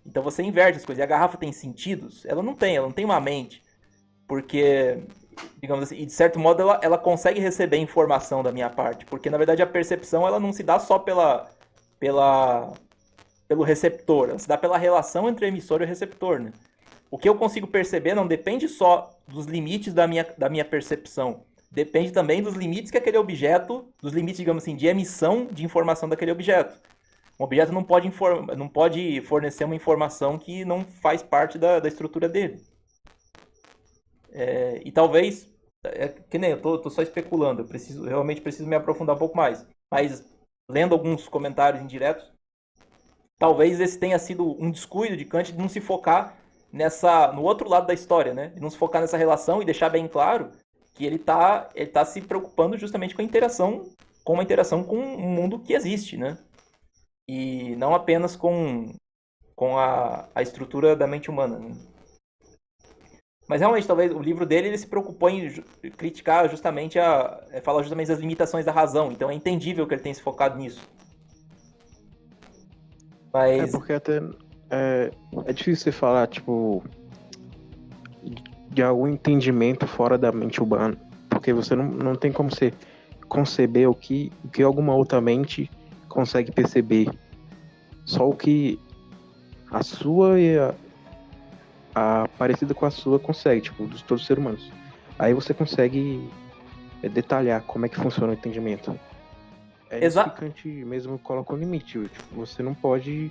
Então você inverte as coisas. E a garrafa tem sentidos? Ela não tem uma mente. Porque, digamos assim, e de certo modo ela consegue receber informação da minha parte. Porque, na verdade, a percepção ela não se dá só pelo receptor. Ela se dá pela relação entre o emissor e o receptor, né? O que eu consigo perceber não depende só dos limites da minha percepção. Depende também dos limites que aquele objeto, dos limites, digamos assim, de emissão de informação daquele objeto. Um objeto não pode fornecer uma informação que não faz parte da estrutura dele. E talvez, que nem eu tô só especulando, eu realmente preciso me aprofundar um pouco mais. Mas, lendo alguns comentários indiretos, talvez esse tenha sido um descuido de Kant de não se focar no outro lado da história, né? De não se focar nessa relação e deixar bem claro que ele tá se preocupando justamente com uma interação com um mundo que existe, né? E não apenas com a estrutura da mente humana, né? Mas realmente, talvez o livro dele ele se preocupou em criticar justamente falar justamente das limitações da razão. Então é entendível que ele tenha se focado nisso. Mas... porque até é difícil você falar, tipo, de algum entendimento fora da mente humana. Porque você não tem como você conceber o que alguma outra mente consegue perceber. Só o que a sua e a parecida com a sua consegue, tipo, dos todos os seres humanos. Aí você consegue detalhar como é que funciona o entendimento. Isso que Kant mesmo coloca um limite. Tipo, você não pode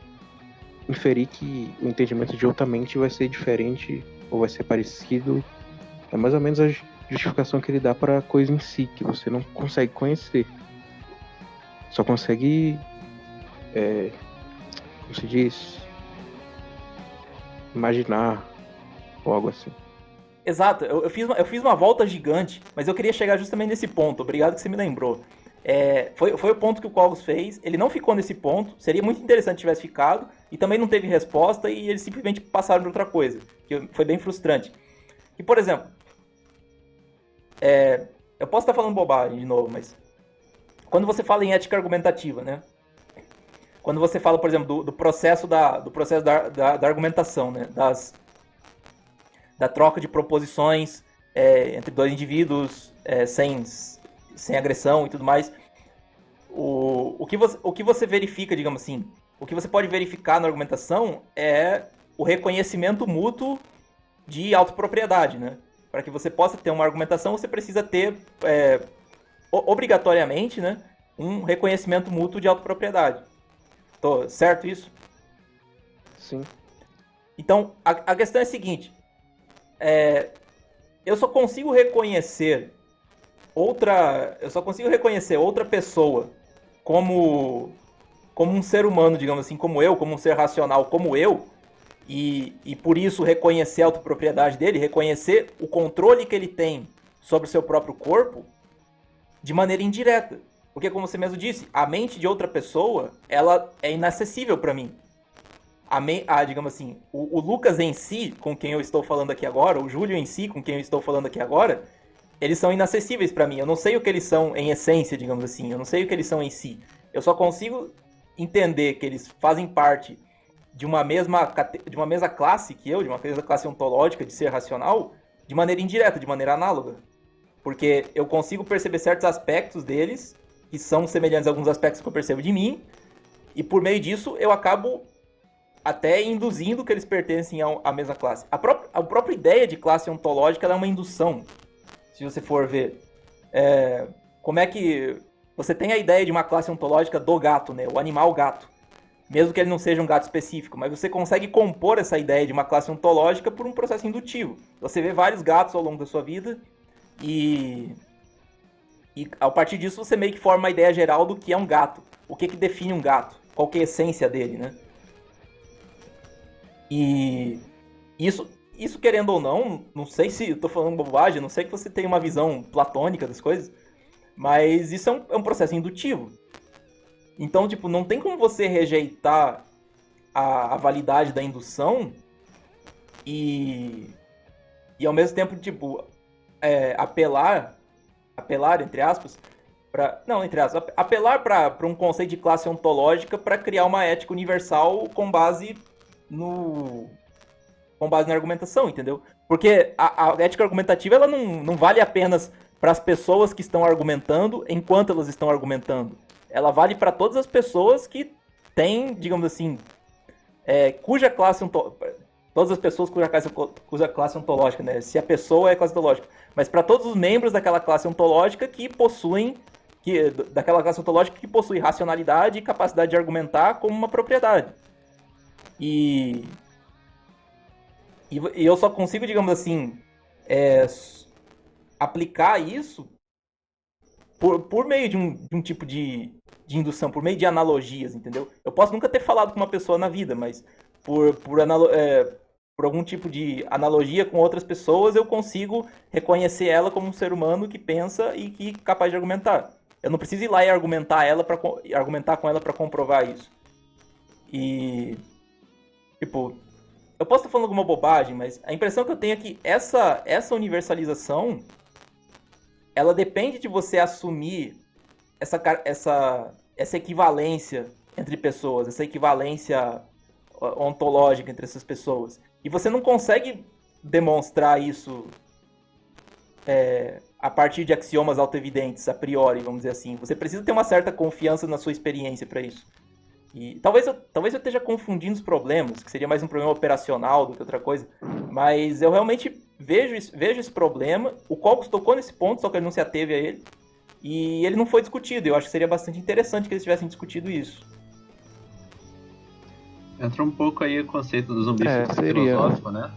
inferir que o entendimento de outra mente vai ser diferente ou vai ser parecido. É mais ou menos a justificação que ele dá para a coisa em si, que você não consegue conhecer. Só consegue, como se diz, imaginar ou algo assim. Exato, eu fiz uma volta gigante, mas eu queria chegar justamente nesse ponto. Obrigado que você me lembrou. Foi o ponto que o Cogos fez. Ele não ficou nesse ponto. Seria muito interessante se tivesse ficado. E também não teve resposta e eles simplesmente passaram para outra coisa. Que foi bem frustrante. E, por exemplo, eu posso estar falando bobagem de novo, mas quando você fala em ética argumentativa, né? Quando você fala, por exemplo, do processo da argumentação, né? Da troca de proposições entre dois indivíduos sem agressão e tudo mais. O que você verifica, digamos assim, o que você pode verificar na argumentação é o reconhecimento mútuo de autopropriedade, né? Para que você possa ter uma argumentação, você precisa ter, obrigatoriamente, né, um reconhecimento mútuo de autopropriedade. Tô certo isso? Sim. Então, a questão é a seguinte. Eu só consigo reconhecer outra pessoa como um ser humano, digamos assim, como um ser racional como eu, e por isso reconhecer a autopropriedade dele, reconhecer o controle que ele tem sobre o seu próprio corpo de maneira indireta. Porque, como você mesmo disse, a mente de outra pessoa, ela é inacessível para mim. Digamos assim, o Lucas em si, com quem eu estou falando aqui agora, o Júlio em si, com quem eu estou falando aqui agora, eles são inacessíveis para mim. Eu não sei o que eles são em essência, digamos assim. Eu não sei o que eles são em si. Eu só consigo entender que eles fazem parte de uma mesma classe que eu, de uma mesma classe ontológica de ser racional, de maneira indireta, de maneira análoga. Porque eu consigo perceber certos aspectos deles, que são semelhantes a alguns aspectos que eu percebo de mim, e por meio disso eu acabo até induzindo que eles pertencem à mesma classe. A própria ideia de classe ontológica é uma indução, se você for ver. Como é que você tem a ideia de uma classe ontológica do gato, né? O animal gato. Mesmo que ele não seja um gato específico, mas você consegue compor essa ideia de uma classe ontológica por um processo indutivo. Você vê vários gatos ao longo da sua vida e a partir disso você meio que forma uma ideia geral do que é um gato. O que define um gato? Qual que é a essência dele, né? E isso querendo ou não sei se eu tô falando bobagem, não sei que você tem uma visão platônica das coisas, mas isso é um processo indutivo. Então, tipo, não tem como você rejeitar a validade da indução e ao mesmo tempo, tipo, apelar, entre aspas, apelar para um conceito de classe ontológica para criar uma ética universal com base na argumentação, entendeu? Porque a ética argumentativa ela não vale apenas para as pessoas que estão argumentando enquanto elas estão argumentando. Ela vale para todas as pessoas que têm, digamos assim, cuja classe todas as pessoas cuja classe ontológica, né? Se a pessoa é classe ontológica, mas para todos os membros daquela classe ontológica daquela classe ontológica que possui racionalidade e capacidade de argumentar como uma propriedade. E eu só consigo, digamos assim, aplicar isso por meio de um tipo de indução, por meio de analogias, entendeu? Eu posso nunca ter falado com uma pessoa na vida, mas por algum tipo de analogia com outras pessoas, eu consigo reconhecer ela como um ser humano que pensa e que é capaz de argumentar. Eu não preciso ir lá e argumentar com ela para comprovar isso. E tipo, eu posso estar falando alguma bobagem, mas a impressão que eu tenho é que essa universalização ela depende de você assumir essa equivalência entre pessoas, essa equivalência ontológica entre essas pessoas. E você não consegue demonstrar isso a partir de axiomas autoevidentes, a priori, vamos dizer assim. Você precisa ter uma certa confiança na sua experiência para isso. E talvez eu esteja confundindo os problemas, que seria mais um problema operacional do que outra coisa, mas eu realmente vejo esse problema. O Cogos tocou nesse ponto, só que ele não se ateve a ele, e ele não foi discutido. Eu acho que seria bastante interessante que eles tivessem discutido isso. Entra um pouco aí o conceito do zumbi seria filosófico, né?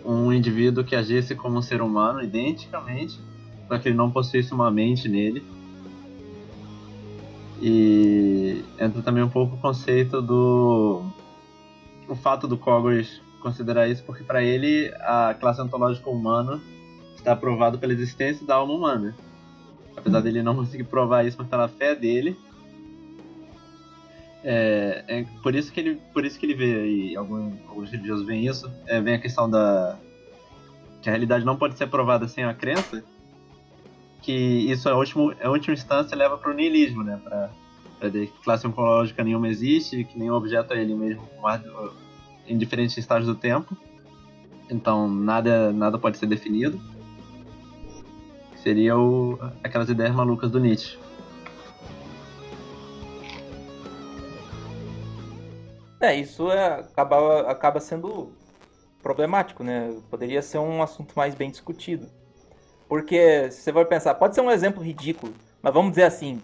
Um indivíduo que agisse como um ser humano identicamente, para que ele não possuísse uma mente nele. E entra também um pouco o conceito o fato do Cogos considerar isso porque para ele a classe ontológica humana está provada pela existência da alma humana. Apesar dele não conseguir provar isso, mas pela fé dele, por isso que ele vê, e alguns religiosos veem isso, vem a questão que a realidade não pode ser provada sem a crença, que isso a última instância leva para o niilismo, né? Para dizer que classe ontológica nenhuma existe, que nenhum objeto é ele mesmo em diferentes estágios do tempo, então nada pode ser definido. Seria aquelas ideias malucas do Nietzsche. Isso acaba sendo problemático, né? Poderia ser um assunto mais bem discutido. Porque, se você vai pensar, pode ser um exemplo ridículo, mas vamos dizer assim,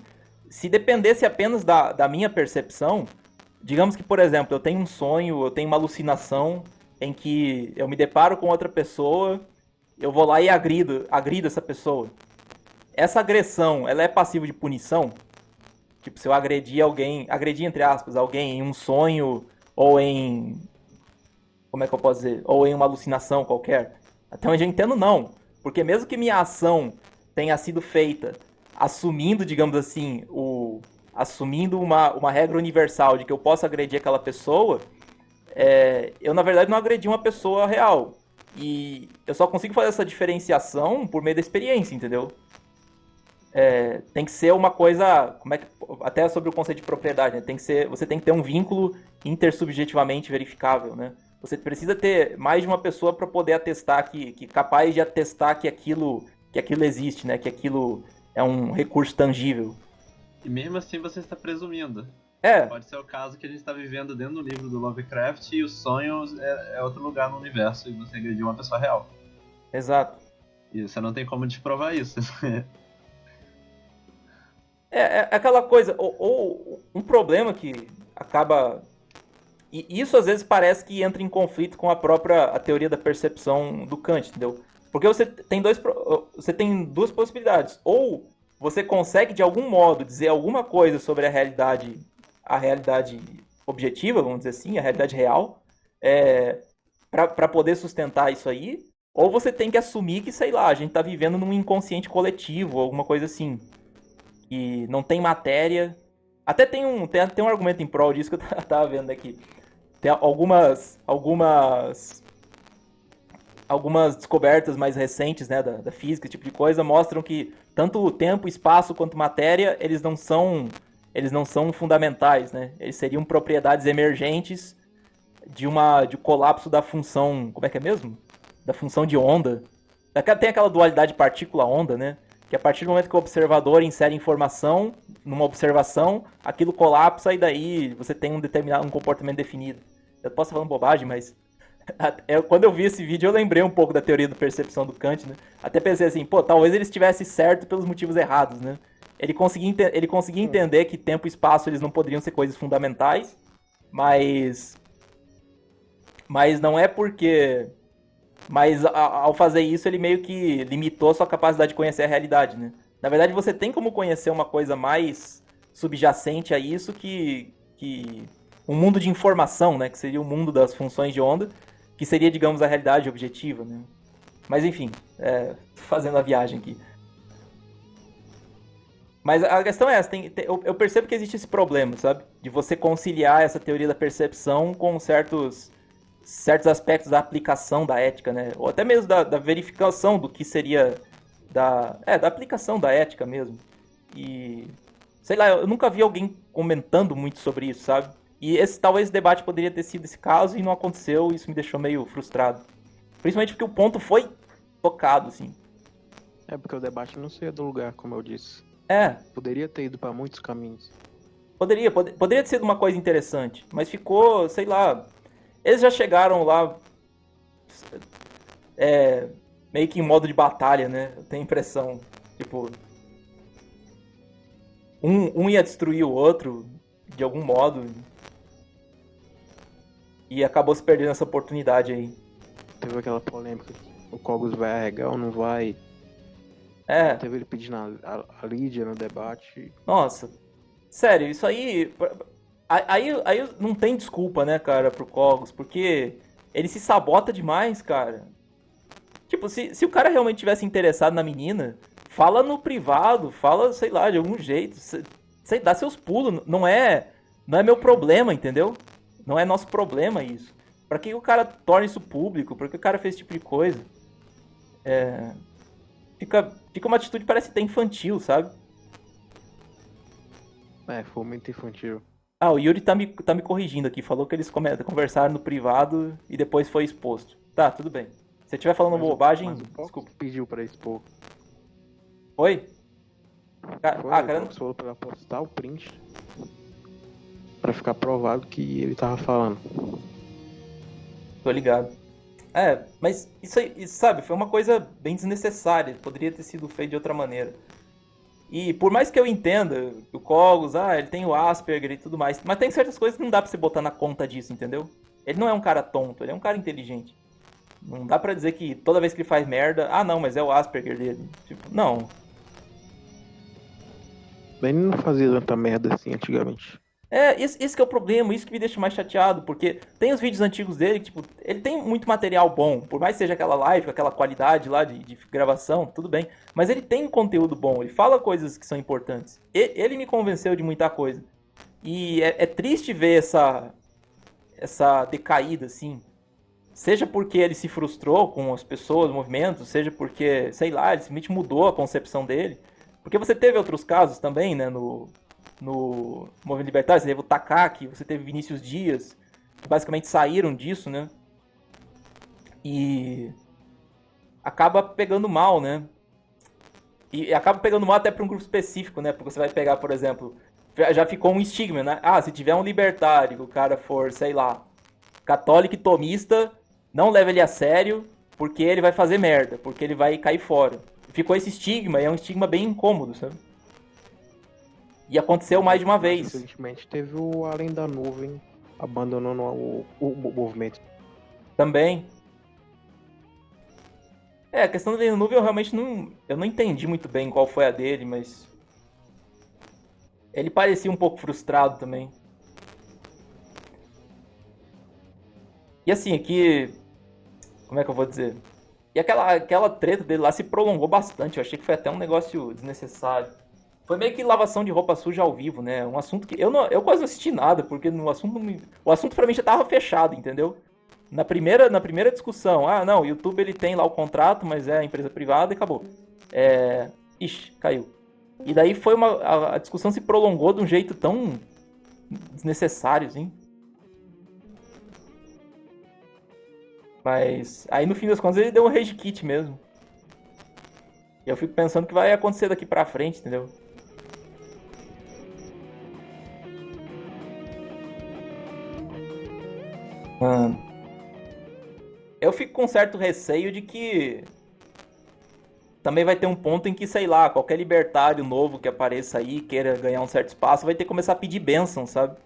se dependesse apenas da minha percepção, digamos que, por exemplo, eu tenho um sonho, eu tenho uma alucinação em que eu me deparo com outra pessoa, eu vou lá e agrido essa pessoa. Essa agressão, ela é passível de punição? Tipo, se eu agredir entre aspas, alguém em um sonho ou em... Como é que eu posso dizer? Ou em uma alucinação qualquer. Até onde eu entendo, não. Porque mesmo que minha ação tenha sido feita assumindo, digamos assim, assumindo uma regra universal de que eu posso agredir aquela pessoa, eu na verdade não agredi uma pessoa real. E eu só consigo fazer essa diferenciação por meio da experiência, entendeu? Tem que ser uma coisa, até sobre o conceito de propriedade, né? Você tem que ter um vínculo intersubjetivamente verificável, né? Você precisa ter mais de uma pessoa para poder atestar capaz de atestar que aquilo existe, né? Que aquilo é um recurso tangível. E mesmo assim você está presumindo. Pode ser o caso que a gente está vivendo dentro do livro do Lovecraft e o sonho é outro lugar no universo e você agrediu uma pessoa real. Exato. E você não tem como desprovar isso. Aquela coisa, ou um problema que acaba... E isso às vezes parece que entra em conflito com a teoria da percepção do Kant, entendeu? Porque você tem duas possibilidades. Ou você consegue de algum modo dizer alguma coisa sobre a realidade objetiva, vamos dizer assim, a realidade real, para poder sustentar isso aí. Ou você tem que assumir que, sei lá, a gente está vivendo num inconsciente coletivo, alguma coisa assim. E não tem matéria. Até tem um argumento em prol disso que eu tava vendo aqui. Tem algumas descobertas mais recentes, né, da física, esse tipo de coisa, mostram que tanto o tempo, espaço quanto matéria, eles não são fundamentais, né? Eles seriam propriedades emergentes de colapso da função, como é que é mesmo? Da função de onda. Tem aquela dualidade partícula-onda, né? Que a partir do momento que o observador insere informação numa observação, aquilo colapsa e daí você tem um comportamento definido. Eu posso estar falando bobagem, mas quando eu vi esse vídeo eu lembrei um pouco da teoria da percepção do Kant, né? Até pensei assim, talvez ele estivesse certo pelos motivos errados, né? Ele conseguia entender que tempo e espaço eles não poderiam ser coisas fundamentais, mas não é porque... Mas ao fazer isso, ele meio que limitou a sua capacidade de conhecer a realidade, né? Na verdade, você tem como conhecer uma coisa mais subjacente a isso que um mundo de informação, né? Que seria o mundo das funções de onda, que seria, digamos, a realidade objetiva, né? Mas enfim, fazendo a viagem aqui. Mas a questão é essa, eu percebo que existe esse problema, sabe? De você conciliar essa teoria da percepção com certos aspectos da aplicação da ética, né? Ou até mesmo da verificação do que seria da aplicação da ética mesmo. E sei lá, eu nunca vi alguém comentando muito sobre isso, sabe? E talvez esse debate poderia ter sido esse caso e não aconteceu, e isso me deixou meio frustrado. Principalmente porque o ponto foi tocado, assim. Porque o debate não saía do lugar, como eu disse. Poderia ter ido para muitos caminhos. Poderia ter sido uma coisa interessante, mas ficou, sei lá... Eles já chegaram lá meio que em modo de batalha, né? Eu tenho a impressão. Tipo, um ia destruir o outro de algum modo. E acabou se perdendo essa oportunidade aí. Teve aquela polêmica, o Cogos vai arregar ou não vai? Teve ele pedindo a Lídia no debate. Nossa, sério, isso aí... Aí não tem desculpa, né, cara, pro Cogos, porque ele se sabota demais, cara. Tipo, se o cara realmente tivesse interessado na menina, fala no privado, fala, sei lá, de algum jeito. Sei, dá seus pulos. Não é meu problema, entendeu? Não é nosso problema isso. Pra que o cara torna isso público? Pra que o cara fez esse tipo de coisa? Fica uma atitude, parece até infantil, sabe? Foi muito infantil. Ah, o Yuri tá me corrigindo aqui. Falou que eles conversaram no privado e depois foi exposto. Tá, tudo bem. Se você estiver falando bobagem, Mas o Fox desculpa. pediu pra expor. Oi? O Cara, Fox falou pra postar o print pra ficar provado que ele tava falando. tô ligado. Mas isso, sabe, foi uma coisa bem desnecessária. Poderia ter sido feito de outra maneira. E por mais que eu entenda o Cogos, ele tem o Asperger e tudo mais, mas tem certas coisas que não dá pra você botar na conta disso, entendeu? Ele não é um cara tonto, ele é um cara inteligente. Não dá pra dizer que toda vez que ele faz merda, não, mas é o Asperger dele. Tipo, não. Ele não fazia tanta merda assim antigamente. Esse que é o problema, isso que me deixa mais chateado, porque tem os vídeos antigos dele, tipo, ele tem muito material bom, por mais que seja aquela live, com aquela qualidade lá de gravação, tudo bem, mas ele tem conteúdo bom, ele fala coisas que são importantes. Ele me convenceu de muita coisa. E é triste ver essa decaída, assim. Seja porque ele se frustrou com as pessoas, movimentos, seja porque, sei lá, ele simplesmente mudou a concepção dele. Porque você teve outros casos também, né, no movimento libertário, você teve o Takaki, você teve Vinícius Dias, que basicamente saíram disso, né? E acaba pegando mal, né? E acaba pegando mal até para um grupo específico, né? Porque você vai pegar, por exemplo, já ficou um estigma, né? Se tiver um libertário, o cara for, sei lá, católico e tomista, não leva ele a sério, porque ele vai fazer merda, porque ele vai cair fora. Ficou esse estigma, e é um estigma bem incômodo, sabe? E aconteceu mais de uma vez. Recentemente teve o Além da Nuvem abandonando o movimento. Também. A questão do nuvem eu realmente não entendi muito bem qual foi a dele, mas ele parecia um pouco frustrado também. E assim, aqui, como é que eu vou dizer? E aquela treta dele lá se prolongou bastante, eu achei que foi até um negócio desnecessário. Foi meio que lavação de roupa suja ao vivo, né? Um assunto que eu quase não assisti nada, porque o assunto pra mim já tava fechado, entendeu? Na primeira discussão, não, o YouTube ele tem lá o contrato, mas é empresa privada e acabou. Ixi, caiu. E daí a discussão se prolongou de um jeito tão desnecessário, assim. Mas aí no fim das contas ele deu um rage kit mesmo. E eu fico pensando o que vai acontecer daqui pra frente, entendeu? Eu fico com certo receio de que também vai ter um ponto em que, sei lá, qualquer libertário novo que apareça aí, queira ganhar um certo espaço, vai ter que começar a pedir bênção, sabe?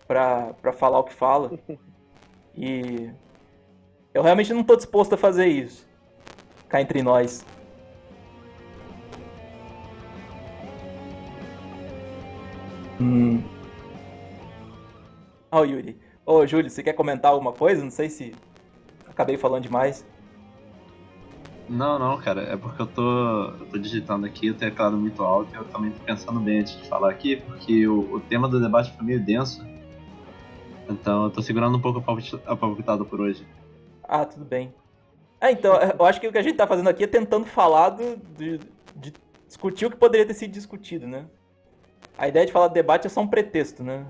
Pra falar o que fala. E eu realmente não tô disposto a fazer isso. Cá entre nós. Ó, Yuri. Ô, Júlio, você quer comentar alguma coisa? Não sei se acabei falando demais. Não, cara, é porque eu tô digitando aqui o teclado muito alto e eu também tô pensando bem antes de falar aqui, porque o tema do debate foi meio denso. Então eu tô segurando um pouco a palpitada por hoje. Tudo bem. Então, eu acho que o que a gente tá fazendo aqui é tentando falar de discutir o que poderia ter sido discutido, né? A ideia de falar do debate é só um pretexto, né?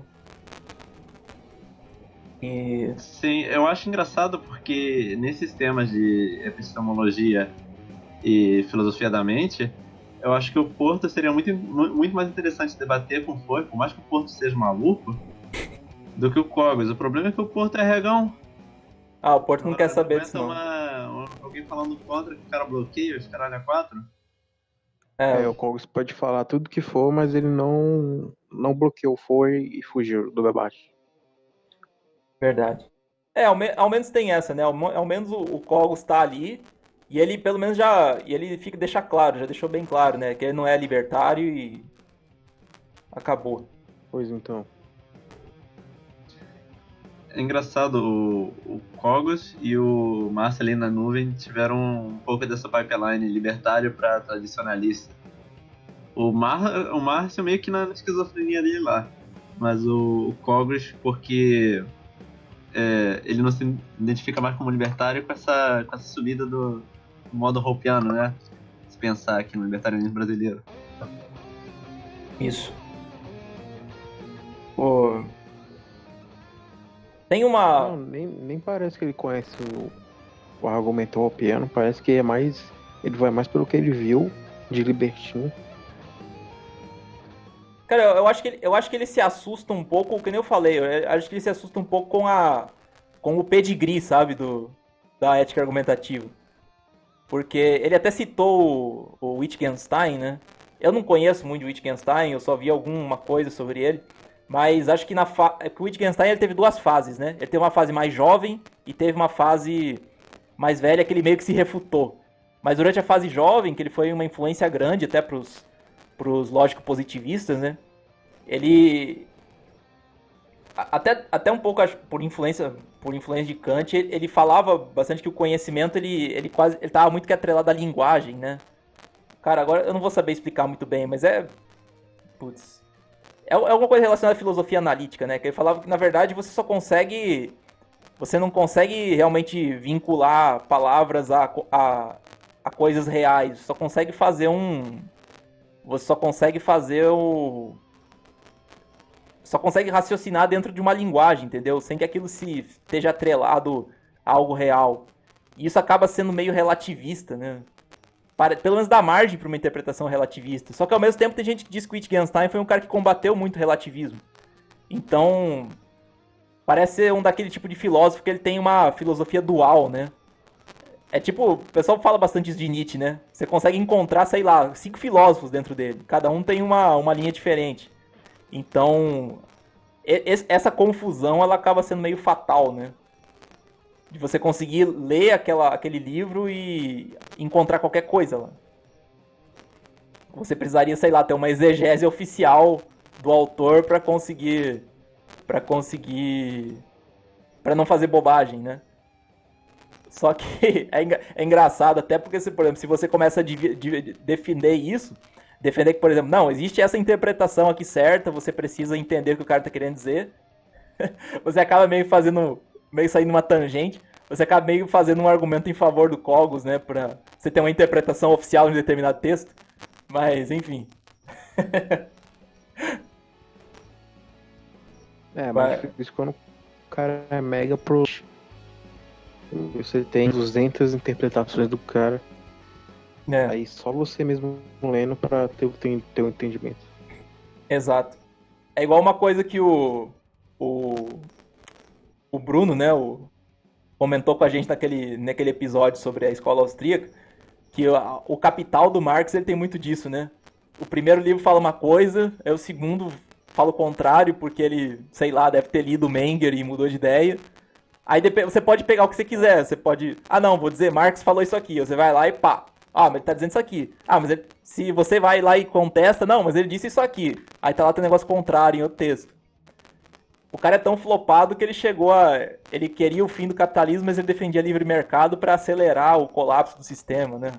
E... Sim, eu acho engraçado porque nesses temas de epistemologia e filosofia da mente, eu acho que o Porto seria muito mais interessante debater com o Foi, por mais que o Porto seja maluco, do que o Cogos. O problema é que o Porto é regão. o Porto não quer saber disso, não. Alguém falando contra que o cara bloqueia os caralho a quatro? O Cogos pode falar tudo que for, mas ele não bloqueou, foi e fugiu do debate. Verdade. Ao menos tem essa, né? Ao menos o Cogos tá ali e ele pelo menos deixa claro, já deixou bem claro, né? Que ele não é libertário e acabou. Pois então. É engraçado, o Kogos e o Márcio ali na nuvem tiveram um pouco dessa pipeline libertário para tradicionalista. O Márcio meio que na esquizofrenia dele lá, mas o Kogos porque ele não se identifica mais como libertário com essa subida do modo Hopiano, né? Se pensar aqui no libertarianismo brasileiro. Isso. Tem uma... Não, nem parece que ele conhece o argumento hopiano, parece que é mais. Ele vai mais pelo que ele viu de libertino. Cara, eu acho que ele se assusta um pouco, que nem eu falei, eu acho que ele se assusta um pouco com o pedigree, sabe, da ética argumentativa. Porque ele até citou o Wittgenstein, né? Eu não conheço muito o Wittgenstein, eu só vi alguma coisa sobre ele. Mas acho que o Wittgenstein ele teve duas fases, né? Ele teve uma fase mais jovem e teve uma fase mais velha que ele meio que se refutou. Mas durante a fase jovem, que ele foi uma influência grande até pros lógico-positivistas, né? Ele... Até um pouco, acho, por influência de Kant, ele falava bastante que o conhecimento, ele tava muito que atrelado à linguagem, né? Cara, agora eu não vou saber explicar muito bem, mas putz... É alguma coisa relacionada à filosofia analítica, né? Que ele falava que, na verdade, você não consegue realmente vincular palavras a coisas reais. Você só consegue raciocinar dentro de uma linguagem, entendeu? Sem que aquilo se esteja atrelado a algo real. E isso acaba sendo meio relativista, né? Pelo menos dá margem para uma interpretação relativista. Só que ao mesmo tempo tem gente que diz que o Wittgenstein foi um cara que combateu muito o relativismo. Então, parece ser um daquele tipo de filósofo que ele tem uma filosofia dual, né? É tipo, o pessoal fala bastante isso de Nietzsche, né? Você consegue encontrar, sei lá, 5 filósofos dentro dele. Cada um tem uma linha diferente. Então, essa confusão, ela acaba sendo meio fatal, né? De você conseguir ler aquele livro e encontrar qualquer coisa lá. Você precisaria, sei lá, ter uma exegese oficial do autor para não fazer bobagem, né? Só que é engraçado até porque, por exemplo, se você começa a defender isso, defender que, por exemplo, não, existe essa interpretação aqui certa, você precisa entender o que o cara tá querendo dizer, você acaba meio saindo numa tangente, você acaba meio fazendo um argumento em favor do Kogos, né, pra você ter uma interpretação oficial de determinado texto, mas, enfim. Mas isso quando o cara é mega pro... Você tem 200 interpretações do cara, aí só você mesmo lendo pra ter o entendimento. Exato. É igual uma coisa que o Bruno, né, comentou com a gente naquele episódio sobre a escola austríaca, que o Capital do Marx ele tem muito disso, né? O primeiro livro fala uma coisa, aí o segundo fala o contrário, porque ele, sei lá, deve ter lido Menger e mudou de ideia. Aí você pode pegar o que você quiser, você pode... Ah, não, vou dizer, Marx falou isso aqui, você vai lá e pá. Ah, mas ele tá dizendo isso aqui. Ah, mas se você vai lá e contesta, não, mas ele disse isso aqui. Aí tá lá tem um negócio contrário em outro texto. O cara é tão flopado que ele queria o fim do capitalismo, mas ele defendia livre mercado para acelerar o colapso do sistema, né?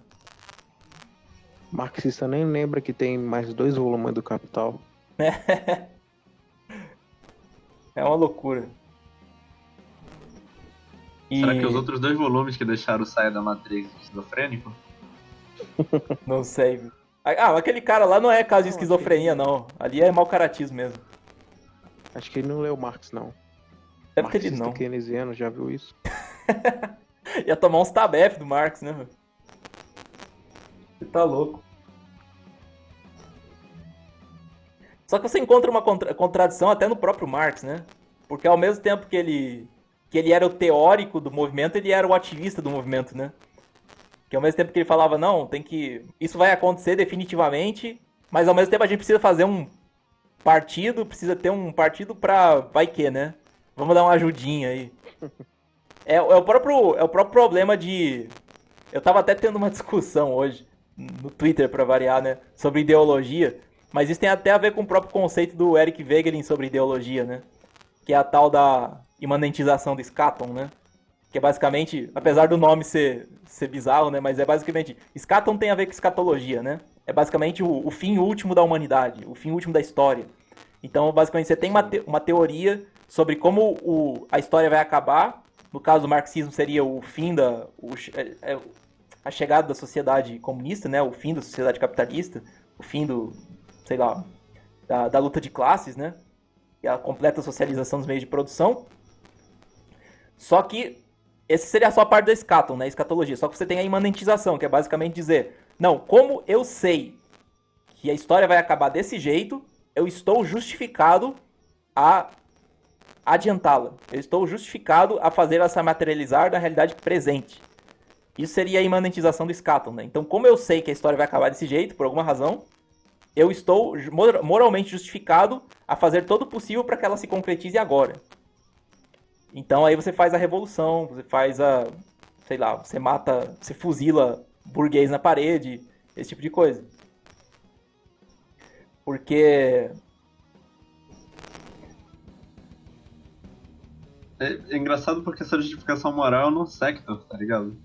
Marxista nem lembra que tem mais 2 volumes do Capital. É uma loucura. Será que os outros 2 volumes que deixaram o Saia da Matrix esquizofrênico? Não sei. Ah, aquele cara lá não é caso de esquizofrenia, não. Ali é mau caratismo mesmo. Acho que ele não leu Marx, não. Deve ter lido, não. Keynesiano, já viu isso? Ia tomar uns tabef do Marx, né, meu? Você tá louco. Só que você encontra uma contradição até no próprio Marx, né? Porque ao mesmo tempo que ele era o teórico do movimento, ele era o ativista do movimento, né? Que ao mesmo tempo que ele falava, não, isso vai acontecer definitivamente, mas ao mesmo tempo a gente precisa fazer precisa ter um partido pra vai que, né? Vamos dar uma ajudinha aí. É o próprio problema de... Eu tava até tendo uma discussão hoje, no Twitter pra variar, né? Sobre ideologia, mas isso tem até a ver com o próprio conceito do Eric Wegelin sobre ideologia, né? Que é a tal da imanentização do escaton, né? Que é basicamente, apesar do nome ser bizarro, né? Mas é basicamente, escaton tem a ver com escatologia, né? É basicamente o fim último da humanidade, o fim último da história. Então, basicamente, você tem uma teoria sobre como a história vai acabar. No caso do marxismo, seria o fim a chegada da sociedade comunista, né? O fim da sociedade capitalista, o fim sei lá, da luta de classes, né? E a completa socialização dos meios de produção. Só que esse seria só a parte da escaton, né? Escatologia. Só que você tem a imanentização, que é basicamente dizer, não, como eu sei que a história vai acabar desse jeito, eu estou justificado a adiantá-la. Eu estou justificado a fazer ela se materializar na realidade presente. Isso seria a imanentização do escaton, né? Então, como eu sei que a história vai acabar desse jeito, por alguma razão, eu estou moralmente justificado a fazer todo o possível para que ela se concretize agora. Então, aí você faz a revolução, você faz sei lá, você mata, você fuzila burguês na parede, esse tipo de coisa. Porque... É engraçado porque essa justificação moral é no sector, tá ligado?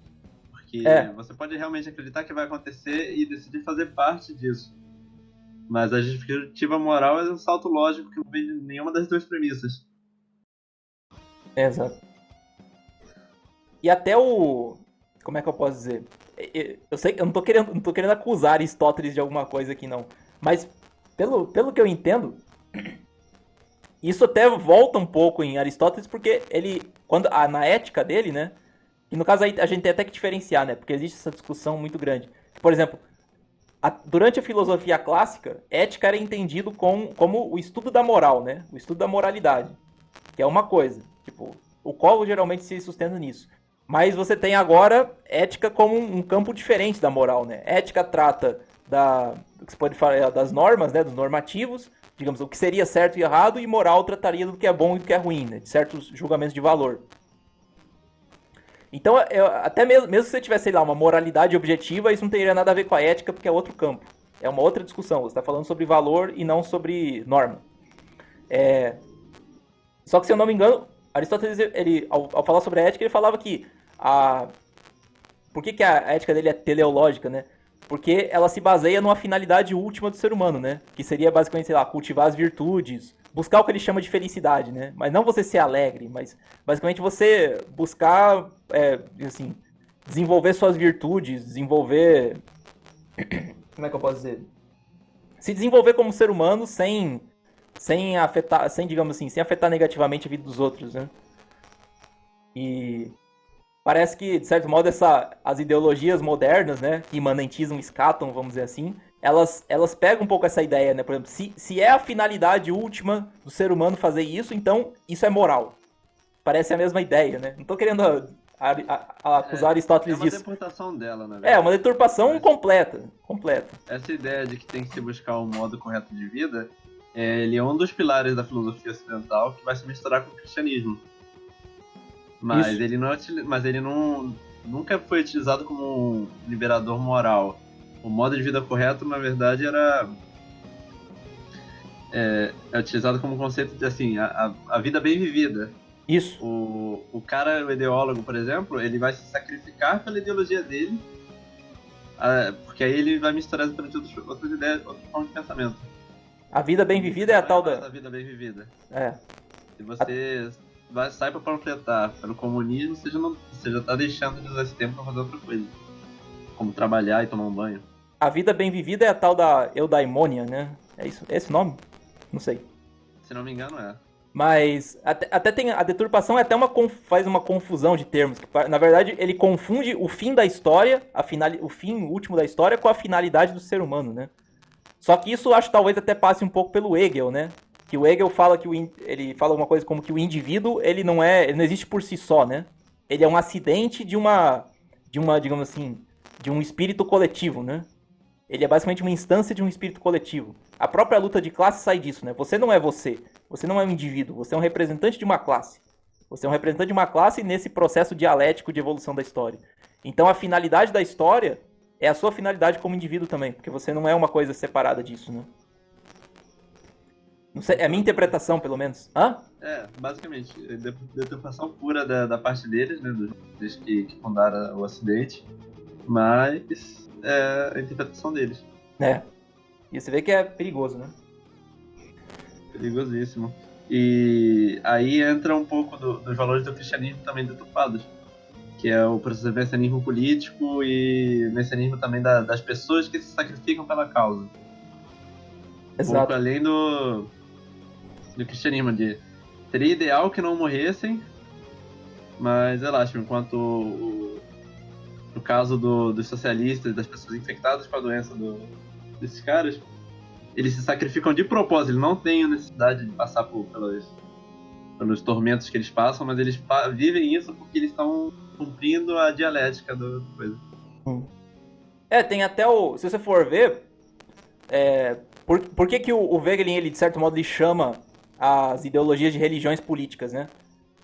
Porque você pode realmente acreditar que vai acontecer e decidir fazer parte disso. Mas a justificativa moral é um salto lógico que não vem de nenhuma das duas premissas. Exato. E até o... Como é que eu posso dizer? Eu sei que eu não tô querendo acusar Aristóteles de alguma coisa aqui, não. Mas, pelo que eu entendo, isso até volta um pouco em Aristóteles, porque ele, na ética dele, né? E no caso aí a gente tem até que diferenciar, né? Porque existe essa discussão muito grande. Por exemplo, durante a filosofia clássica, ética era entendido como o estudo da moral, né? O estudo da moralidade. Que é uma coisa. Tipo, o qual geralmente se sustenta nisso. Mas você tem agora ética como um campo diferente da moral, né? Ética trata do que se pode falar das normas, né? Dos normativos, digamos, o que seria certo e errado, e moral trataria do que é bom e do que é ruim, né? De certos julgamentos de valor. Então, até mesmo que você tivesse, sei lá, uma moralidade objetiva, isso não teria nada a ver com a ética, porque é outro campo. É uma outra discussão. Você está falando sobre valor e não sobre norma. Só que, se eu não me engano, Aristóteles, ao falar sobre a ética, ele falava que por que a ética dele é teleológica, né? Porque ela se baseia numa finalidade última do ser humano, né? Que seria basicamente, sei lá, cultivar as virtudes, buscar o que ele chama de felicidade, né? Mas não você ser alegre, mas basicamente você buscar, assim, desenvolver suas virtudes, desenvolver... Como é que eu posso dizer? Se desenvolver como ser humano sem afetar, digamos assim, sem afetar negativamente a vida dos outros, né? E parece que, de certo modo, as ideologias modernas, né, que imanentizam, escatam, vamos dizer assim, elas pegam um pouco essa ideia, né? Por exemplo, se é a finalidade última do ser humano fazer isso, então isso é moral. Parece a mesma ideia, né? Não tô querendo acusar Aristóteles disso. É uma deturpação dela, na verdade. É, uma deturpação completa. Essa ideia de que tem que se buscar um modo correto de vida, ele é um dos pilares da filosofia ocidental que vai se misturar com o cristianismo. Mas Isso. ele nunca foi utilizado como um liberador moral. O modo de vida correto, na verdade, é utilizado como conceito de, assim, a vida bem vivida. Isso. O cara, o ideólogo, por exemplo, ele vai se sacrificar pela ideologia dele, porque aí ele vai misturar durante outras ideias, outras formas de pensamento. A vida bem vivida é a tal da... A vida bem vivida. Se você sai pra panfletar pelo comunismo, você já tá deixando de usar esse tempo pra fazer outra coisa. Como trabalhar e tomar um banho. A vida bem vivida é a tal da eudaimonia, né? É isso? É esse nome? Não sei. Se não me engano, é. Mas até tem a deturpação faz uma confusão de termos. Na verdade, ele confunde o fim da história, o fim último da história, com a finalidade do ser humano, né? Só que isso acho que talvez até passe um pouco pelo Hegel, né? Que o Hegel fala ele fala uma coisa como que o indivíduo ele não existe por si só, né? Ele é um acidente de uma digamos assim, de um espírito coletivo, né? Ele é basicamente uma instância de um espírito coletivo. A própria luta de classe sai disso, né? Você não é você. Você não é um indivíduo. Você é um representante de uma classe. Você é um representante de uma classe nesse processo dialético de evolução da história. Então a finalidade da história é a sua finalidade como indivíduo também. Porque você não é uma coisa separada disso, né? Não sei, é a minha interpretação, pelo menos. Hã? Basicamente, deturpação pura da parte deles, né, dos que fundaram o Ocidente, mas a interpretação deles. E você vê que é perigoso, né? Perigosíssimo. E aí entra um pouco dos valores do cristianismo também deturpados, que é o processo de messianismo político e messianismo também das pessoas que se sacrificam pela causa. Um pouco além do cristianismo, de seria ideal que não morressem, mas relaxa, enquanto no caso dos socialistas, das pessoas infectadas com a doença desses caras, eles se sacrificam de propósito, eles não têm a necessidade de passar pelos tormentos que eles passam, mas eles vivem isso porque eles estão cumprindo a dialética da coisa. Tem até se você for ver, por que o Wegelin, ele, de certo modo, ele chama as ideologias de religiões políticas, né?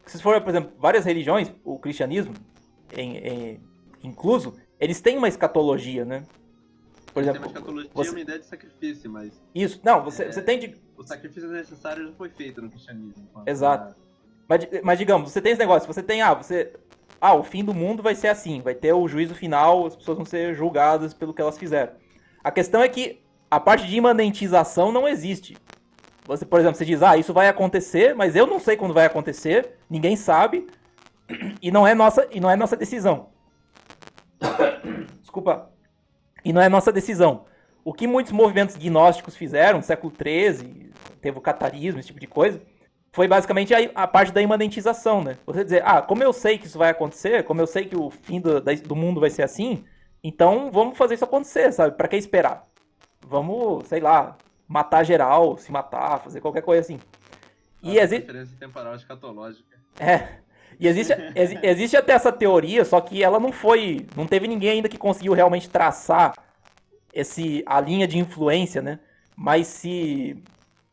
Se for, por exemplo, várias religiões, o cristianismo incluso, eles têm uma escatologia, né? Por exemplo, tem uma escatologia, uma ideia de sacrifício, mas... Isso, não, você tem de... O sacrifício necessário já foi feito no cristianismo. Exato. Mas digamos, você tem esse negócio, você tem, o fim do mundo vai ser assim, vai ter o juízo final, as pessoas vão ser julgadas pelo que elas fizeram. A questão é que a parte de imanentização não existe. Você, por exemplo, você diz, isso vai acontecer, mas eu não sei quando vai acontecer, ninguém sabe, e não é nossa decisão. Desculpa. E não é nossa decisão. O que muitos movimentos gnósticos fizeram no século XIII, teve o catarismo, esse tipo de coisa, foi basicamente a parte da imanentização, né? Você dizer, como eu sei que isso vai acontecer, como eu sei que o fim do mundo vai ser assim, então vamos fazer isso acontecer, sabe? Pra que esperar? Vamos, sei lá, matar geral, se matar, fazer qualquer coisa assim. E diferença temporal escatológica. E existe até essa teoria, só que ela não teve ninguém ainda que conseguiu realmente traçar a linha de influência, né? Mas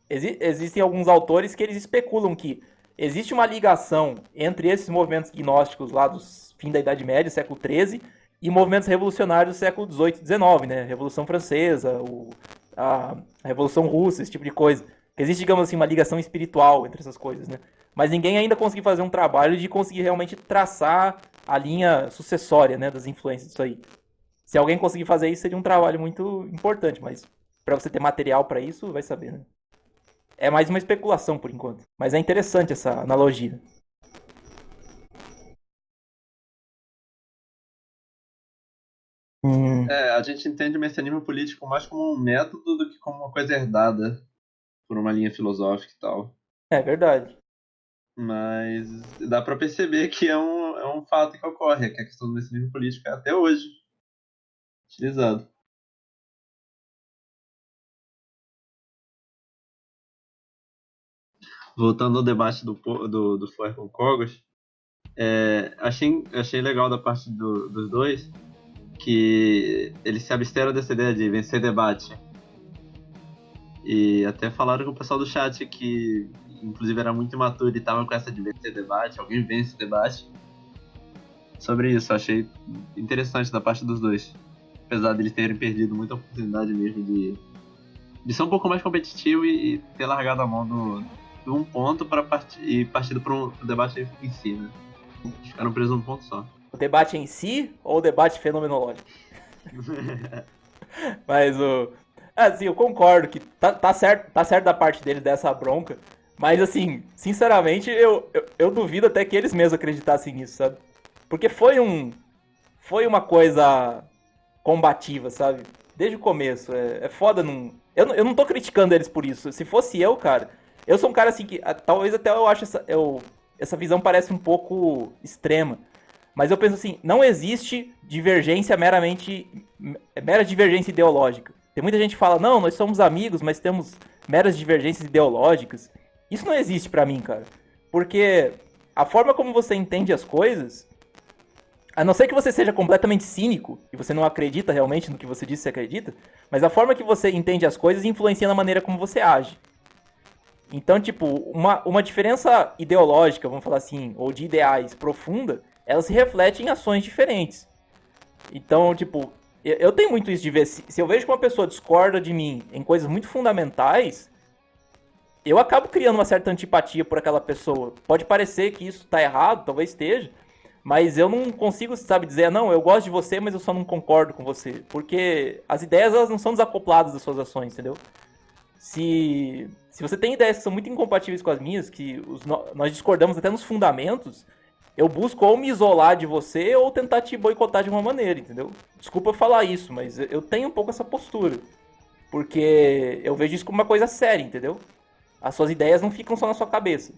existem alguns autores que eles especulam que existe uma ligação entre esses movimentos gnósticos lá dos fim da Idade Média, século XIII, e movimentos revolucionários do século XVIII e XIX, né? Revolução Francesa, a Revolução Russa, esse tipo de coisa. Existe, digamos assim, uma ligação espiritual entre essas coisas, né? Mas ninguém ainda conseguiu fazer um trabalho de conseguir realmente traçar a linha sucessória, né, das influências disso aí. Se alguém conseguir fazer isso, seria um trabalho muito importante, mas para você ter material para isso, vai saber, né? É mais uma especulação por enquanto, mas é interessante essa analogia. A gente entende o messianismo político mais como um método do que como uma coisa herdada por uma linha filosófica e tal. É verdade. Mas dá pra perceber que é um fato que ocorre, que a questão do messianismo político é até hoje utilizado. Voltando ao debate do Flor com o Kogos, achei legal da parte dos dois que eles se absteram dessa ideia de vencer debate. E até falaram com o pessoal do chat que, inclusive, era muito imaturo e tava com essa de vencer debate, alguém vence debate. Sobre isso, achei interessante da parte dos dois. Apesar de eles terem perdido muita oportunidade mesmo de ser um pouco mais competitivo e ter largado a mão de um ponto para partido para o debate em si, né? Ficaram presos num ponto só. O debate em si ou o debate fenomenológico? Mas assim, eu concordo que tá certo da parte deles dessa bronca, mas assim, sinceramente, eu duvido até que eles mesmos acreditassem nisso, sabe? Porque foi uma coisa combativa, sabe? Desde o começo, é foda não... Eu não tô criticando eles por isso, se fosse eu, cara, eu sou um cara assim que, talvez até eu acho essa visão parece um pouco extrema, mas eu penso assim, não existe divergência mera divergência ideológica. Tem muita gente que fala, não, nós somos amigos, mas temos meras divergências ideológicas. Isso não existe pra mim, cara. Porque a forma como você entende as coisas, a não ser que você seja completamente cínico, e você não acredita realmente no que você disse que você acredita, mas a forma que você entende as coisas influencia na maneira como você age. Então, tipo, uma diferença ideológica, vamos falar assim, ou de ideais profunda, ela se reflete em ações diferentes. Então, tipo, eu tenho muito isso de ver, se eu vejo que uma pessoa discorda de mim em coisas muito fundamentais, eu acabo criando uma certa antipatia por aquela pessoa. Pode parecer que isso tá errado, talvez esteja, mas eu não consigo, sabe, dizer, não, eu gosto de você, mas eu só não concordo com você. Porque as ideias, elas não são desacopladas das suas ações, entendeu? Se você tem ideias que são muito incompatíveis com as minhas, que nós discordamos até nos fundamentos, eu busco ou me isolar de você ou tentar te boicotar de uma maneira, entendeu? Desculpa falar isso, mas eu tenho um pouco essa postura. Porque eu vejo isso como uma coisa séria, entendeu? As suas ideias não ficam só na sua cabeça.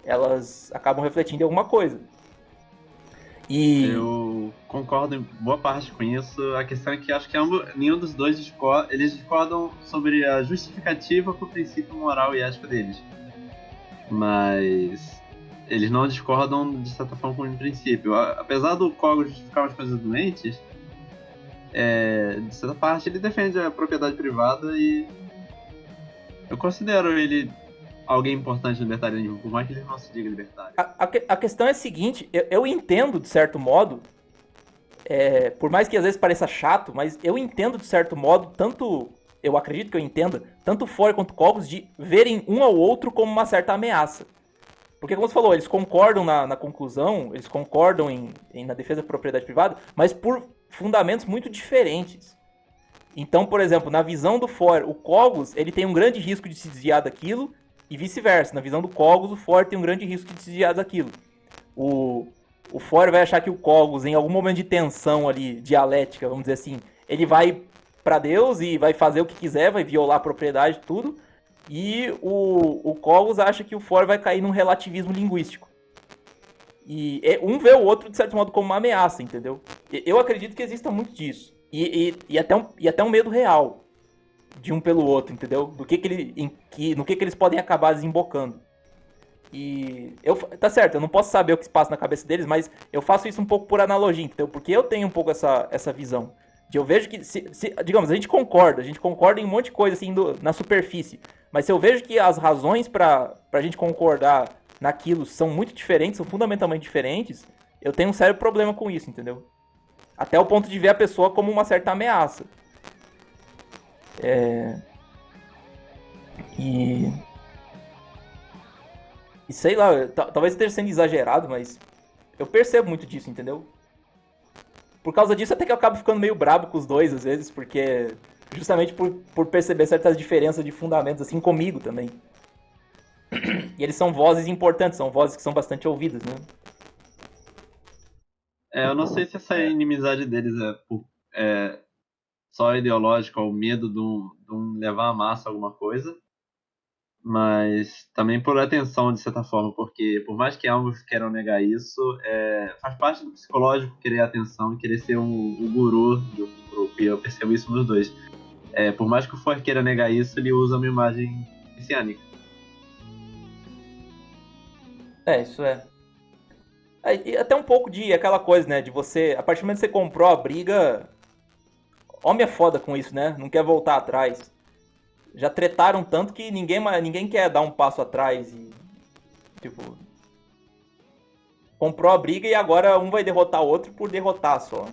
Elas acabam refletindo em alguma coisa. E... Eu concordo em boa parte com isso. A questão é que acho que nenhum dos dois eles discordam sobre a justificativa para o princípio moral e ético deles. Mas eles não discordam, de certa forma, com o princípio. Apesar do Cogos justificar as coisas doentes, de certa parte ele defende a propriedade privada e eu considero ele alguém importante no libertarianismo, por mais que ele não se diga libertário. A questão é a seguinte, eu entendo de certo modo, por mais que às vezes pareça chato, mas eu entendo de certo modo, eu acredito que eu entenda, tanto o Foer quanto o Cogos, de verem um ao outro como uma certa ameaça. Porque, como você falou, eles concordam na conclusão, eles concordam na defesa da propriedade privada, mas por fundamentos muito diferentes. Então, por exemplo, na visão do Foer, o Cogos ele tem um grande risco de se desviar daquilo, e vice-versa. Na visão do Cogos, o Foer tem um grande risco de se desviar daquilo. O Foer vai achar que o Cogos, em algum momento de tensão ali, dialética, vamos dizer assim, ele vai para Deus e vai fazer o que quiser, vai violar a propriedade, tudo. E o Cogos acha que o Foer vai cair num relativismo linguístico. E um vê o outro, de certo modo, como uma ameaça, entendeu? Eu acredito que exista muito disso. E até um medo real de um pelo outro, entendeu? No que eles podem acabar desembocando. E tá certo, eu não posso saber o que se passa na cabeça deles, mas eu faço isso um pouco por analogia, entendeu? Porque eu tenho um pouco essa visão. Eu vejo que, digamos, a gente concorda em um monte de coisa assim na superfície, mas se eu vejo que as razões pra gente concordar naquilo são muito diferentes, são fundamentalmente diferentes, eu tenho um sério problema com isso, entendeu? Até o ponto de ver a pessoa como uma certa ameaça. E sei lá, talvez esteja sendo exagerado, mas eu percebo muito disso, entendeu? Por causa disso, até que eu acabo ficando meio brabo com os dois, às vezes, porque justamente por perceber certas diferenças de fundamentos, assim, comigo também. E eles são vozes importantes, são vozes que são bastante ouvidas, né? Eu não sei se essa inimizade deles é só ideológica ou medo de um levar a massa a alguma coisa, mas também por atenção, de certa forma, porque por mais que ambos queiram negar isso, faz parte do psicológico querer atenção e querer ser o guru de um grupo, e eu percebo isso nos dois. Por mais que o Foer queira negar isso, ele usa uma imagem messiânica. Isso é. E até um pouco de aquela coisa, né, de você, a partir do momento que você comprou a briga, homem é foda com isso, né, não quer voltar atrás. Já tretaram tanto que ninguém quer dar um passo atrás e, tipo, comprou a briga e agora um vai derrotar o outro por derrotar só.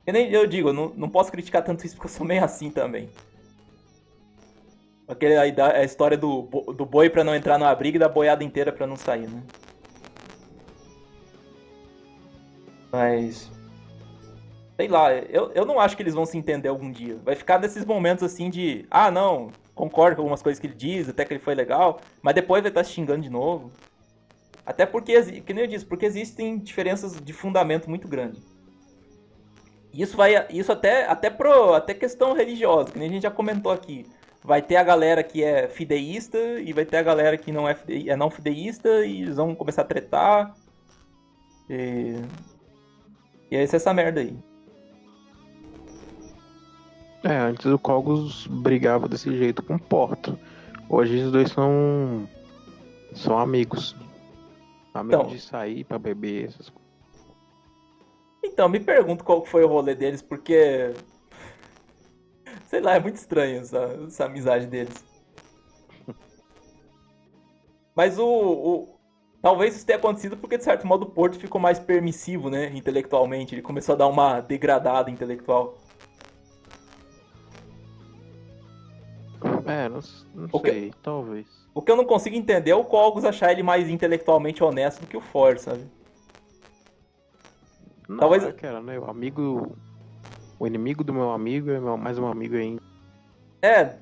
Entendeu? Eu digo, eu não posso criticar tanto isso porque eu sou meio assim também. A história do boi pra não entrar numa briga e da boiada inteira pra não sair, né? Mas... sei lá, eu não acho que eles vão se entender algum dia. Vai ficar nesses momentos assim de... ah, não, concordo com algumas coisas que ele diz, até que ele foi legal, mas depois vai estar se xingando de novo. Até porque, que nem eu disse, porque existem diferenças de fundamento muito grandes. Isso até questão religiosa, que nem a gente já comentou aqui. Vai ter a galera que é fideísta e vai ter a galera que não é não fideísta e eles vão começar a tretar. E é essa merda aí. Antes o Cogos brigava desse jeito com o Porto. Hoje os dois são amigos. Amigos Então, de sair pra beber, essas coisas. Então, me pergunto qual foi o rolê deles, porque... sei lá, é muito estranho essa amizade deles. Mas talvez isso tenha acontecido porque, de certo modo, o Porto ficou mais permissivo, né, intelectualmente. Ele começou a dar uma degradada intelectual. Não O que- sei, talvez. O que eu não consigo entender é o Cogos achar ele mais intelectualmente honesto do que o For, sabe? Não, Talvez. é aquela, né? O inimigo do meu amigo é mais um amigo ainda.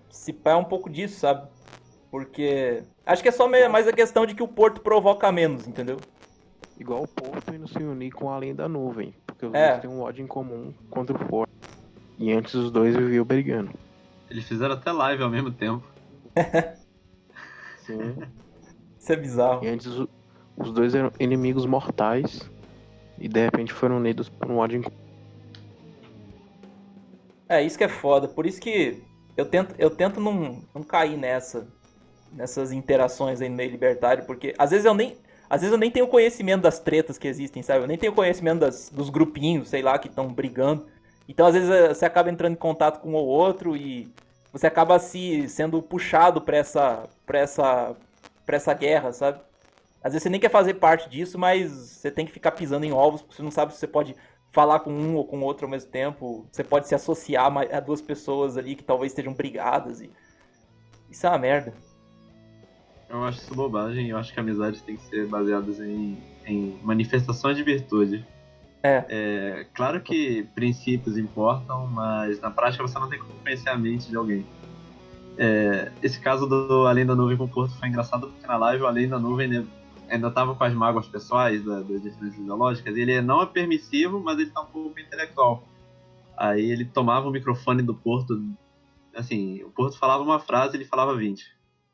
Se pá é um pouco disso, sabe? Porque. Acho que é só mais a questão de que o Porto provoca menos, entendeu? Igual o Porto indo se unir com a Além da Nuvem. Porque os É. dois têm um ódio em comum contra o Forte. E antes os dois viviam brigando. Eles fizeram até live ao mesmo tempo. Sim. Isso é bizarro. E antes os dois eram inimigos mortais. E de repente foram unidos por um ódio em comum. Isso que é foda. Por isso que eu tento não cair nessas interações aí no meio libertário, porque às vezes eu nem tenho conhecimento das tretas que existem, sabe? Eu nem tenho conhecimento dos grupinhos, sei lá, que estão brigando. Então às vezes você acaba entrando em contato com um ou outro e você acaba sendo puxado pra essa guerra, sabe? Às vezes você nem quer fazer parte disso, mas você tem que ficar pisando em ovos, porque você não sabe se você pode falar com um ou com outro ao mesmo tempo. Você pode se associar a duas pessoas ali que talvez estejam brigadas. Isso é uma merda. Eu acho isso bobagem. Eu acho que amizades têm que ser baseadas em manifestações de virtude. É claro que princípios importam, mas na prática você não tem como conhecer a mente de alguém. Esse caso do Além da Nuvem com o Porto foi engraçado porque na live o Além da Nuvem ainda estava com as mágoas pessoais das diferenças ideológicas. Ele não é permissivo, mas ele tá um pouco intelectual. Aí ele tomava o microfone do Porto, assim, o Porto falava uma frase, ele falava 20.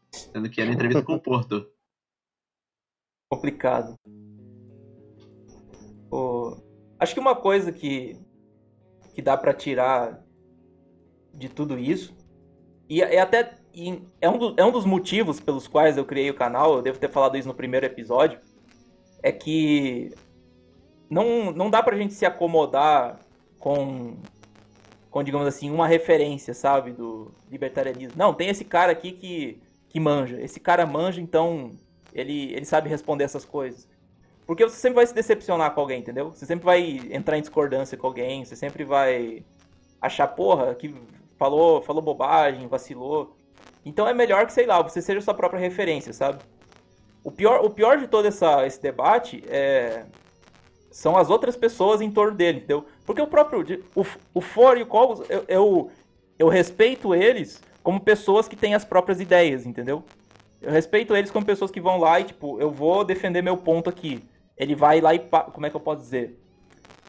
Sendo que era entrevista com o Porto. Complicado. Acho que uma coisa que dá pra tirar de tudo isso, é um dos motivos pelos quais eu criei o canal, eu devo ter falado isso no primeiro episódio, é que não dá pra gente se acomodar com, digamos assim, uma referência, sabe, do libertarianismo. Não, tem esse cara aqui que manja. Esse cara manja, então ele sabe responder essas coisas. Porque você sempre vai se decepcionar com alguém, entendeu? Você sempre vai entrar em discordância com alguém, você sempre vai achar, porra, que falou bobagem, vacilou. Então é melhor que, sei lá, você seja sua própria referência, sabe? O pior de todo esse debate são as outras pessoas em torno dele, entendeu? Porque o For e o Cogos, eu respeito eles como pessoas que têm as próprias ideias, entendeu? Eu respeito eles como pessoas que vão lá e, tipo, eu vou defender meu ponto aqui. Ele vai lá e... Como é que eu posso dizer?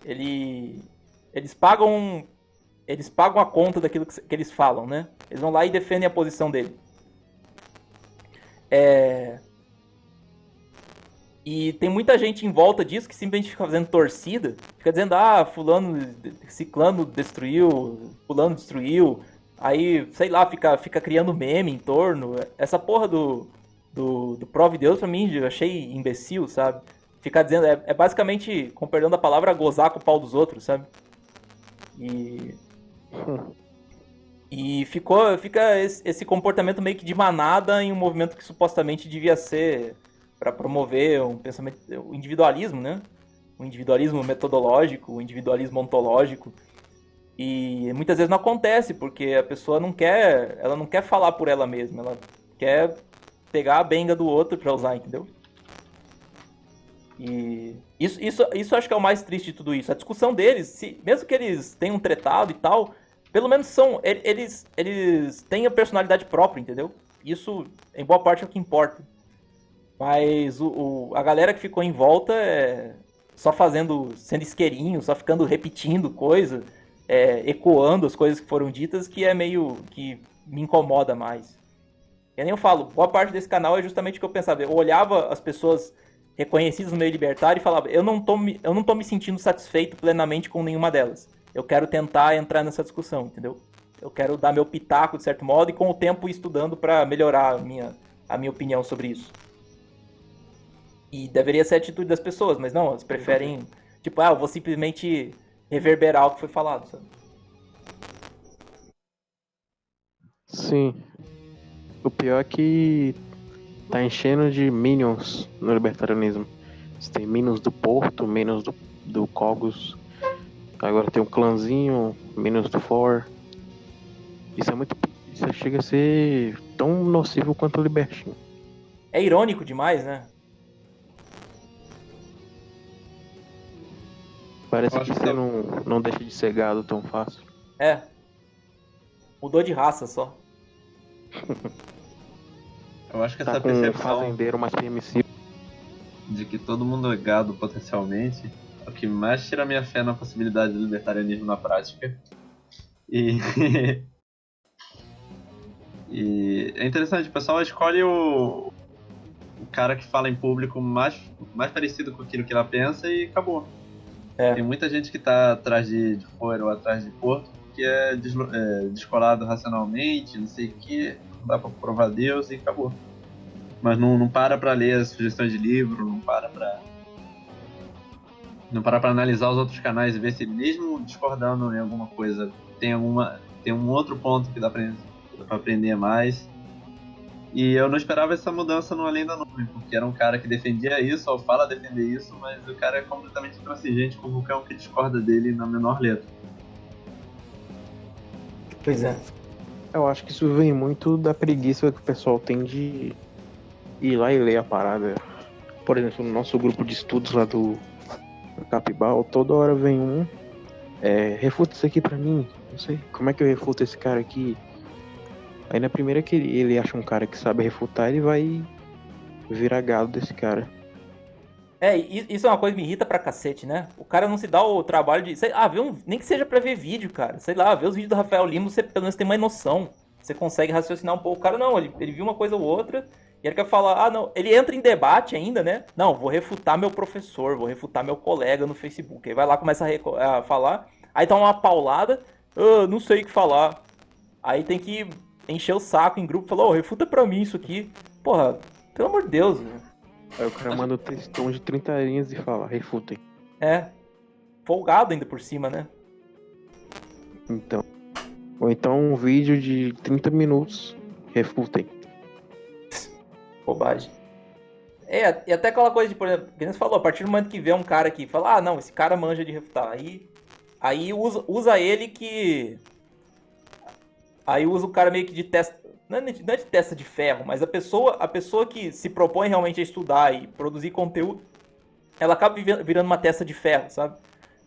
Eles pagam a conta daquilo que eles falam, né? Eles vão lá e defendem a posição dele. E tem muita gente em volta disso que simplesmente fica fazendo torcida. Fica dizendo, fulano, ciclano destruiu, fulano destruiu. Aí, sei lá, fica criando meme em torno. Essa porra do Prove Deus, pra mim, eu achei imbecil, sabe? Ficar dizendo, basicamente, com perdão da palavra, gozar com o pau dos outros, sabe? E fica esse comportamento meio que de manada em um movimento que supostamente devia ser para promover um pensamento, o individualismo, né? O individualismo metodológico, o individualismo ontológico. E muitas vezes não acontece, porque a pessoa não quer falar por ela mesma, ela quer pegar a benga do outro para usar, entendeu? E isso acho que é o mais triste de tudo isso. A discussão deles, mesmo que eles tenham tretado e tal, pelo menos eles têm a personalidade própria, entendeu? Isso, em boa parte, é o que importa. Mas a galera que ficou em volta só sendo isqueirinho, só ficando repetindo coisa, ecoando as coisas que foram ditas, que é meio que me incomoda mais. Eu nem falo, boa parte desse canal é justamente o que eu pensava. Eu olhava as pessoas reconhecidas no meio libertário e falava, eu não tô me sentindo satisfeito plenamente com nenhuma delas. Eu quero tentar entrar nessa discussão, entendeu? Eu quero dar meu pitaco, de certo modo, e com o tempo ir estudando para melhorar a minha opinião sobre isso. E deveria ser a atitude das pessoas, mas não, elas preferem, tipo, eu vou simplesmente reverberar o que foi falado, sabe? Sim. O pior é que tá enchendo de minions no libertarianismo. Você tem minions do Porto, minions do Cogos. Agora tem um clãzinho, minions do For. Isso chega a ser tão nocivo quanto o libertino. É irônico demais, né? Parece Eu que acho que você não deixa de ser gado tão fácil. É. Mudou de raça só. Eu acho que Tá essa com um percepção fazendeiro mais permissivo. de que todo mundo é gado potencialmente é o que mais tira a minha fé na possibilidade do libertarianismo na prática. E, e é interessante, o pessoal escolhe o cara que fala em público mais parecido com aquilo que ela pensa e acabou. É. Tem muita gente que tá atrás de fora ou atrás de Porto que é descolado racionalmente, não sei o que, não dá pra provar Deus e acabou. Mas não para pra ler as sugestões de livro, não para pra analisar os outros canais e ver se mesmo discordando em alguma coisa tem um outro ponto que dá pra aprender mais. E eu não esperava essa mudança no Além da Nuvem, porque era um cara que defendia isso, ou fala defender isso, mas o cara é completamente intransigente com qualquer um que discorda dele na menor letra. Pois é. Eu acho que isso vem muito da preguiça que o pessoal tem de ir lá e ler a parada. Por exemplo, no nosso grupo de estudos lá do Capibal, toda hora vem um, refuta isso aqui pra mim, não sei, como é que eu refuto esse cara aqui? Aí na primeira que ele acha um cara que sabe refutar, ele vai virar gado desse cara. Isso é uma coisa que me irrita pra cacete, né? O cara não se dá o trabalho de... nem que seja pra ver vídeo, cara. Sei lá, ver os vídeos do Rafael Lima, você pelo menos tem uma noção. Você consegue raciocinar um pouco. O cara não, ele viu uma coisa ou outra e ele quer falar, não, ele entra em debate ainda, né? Não, vou refutar meu professor, vou refutar meu colega no Facebook. Aí vai lá, começa a falar, aí tá uma paulada, não sei o que falar. Aí tem que encher o saco em grupo e falar, refuta pra mim isso aqui. Porra, pelo amor de Deus, né? Aí o cara manda um textão de 30 linhas e fala, refutem. Folgado ainda por cima, né? Então. Ou então um vídeo de 30 minutos, refutem. Bobagem. E até aquela coisa de, por exemplo, que você falou, a partir do momento que vê um cara que fala, não, esse cara manja de refutar, aí usa ele que... Aí usa o cara meio que de testa... Não é de testa de ferro, mas a pessoa que se propõe realmente a estudar e produzir conteúdo, ela acaba virando uma testa de ferro, sabe?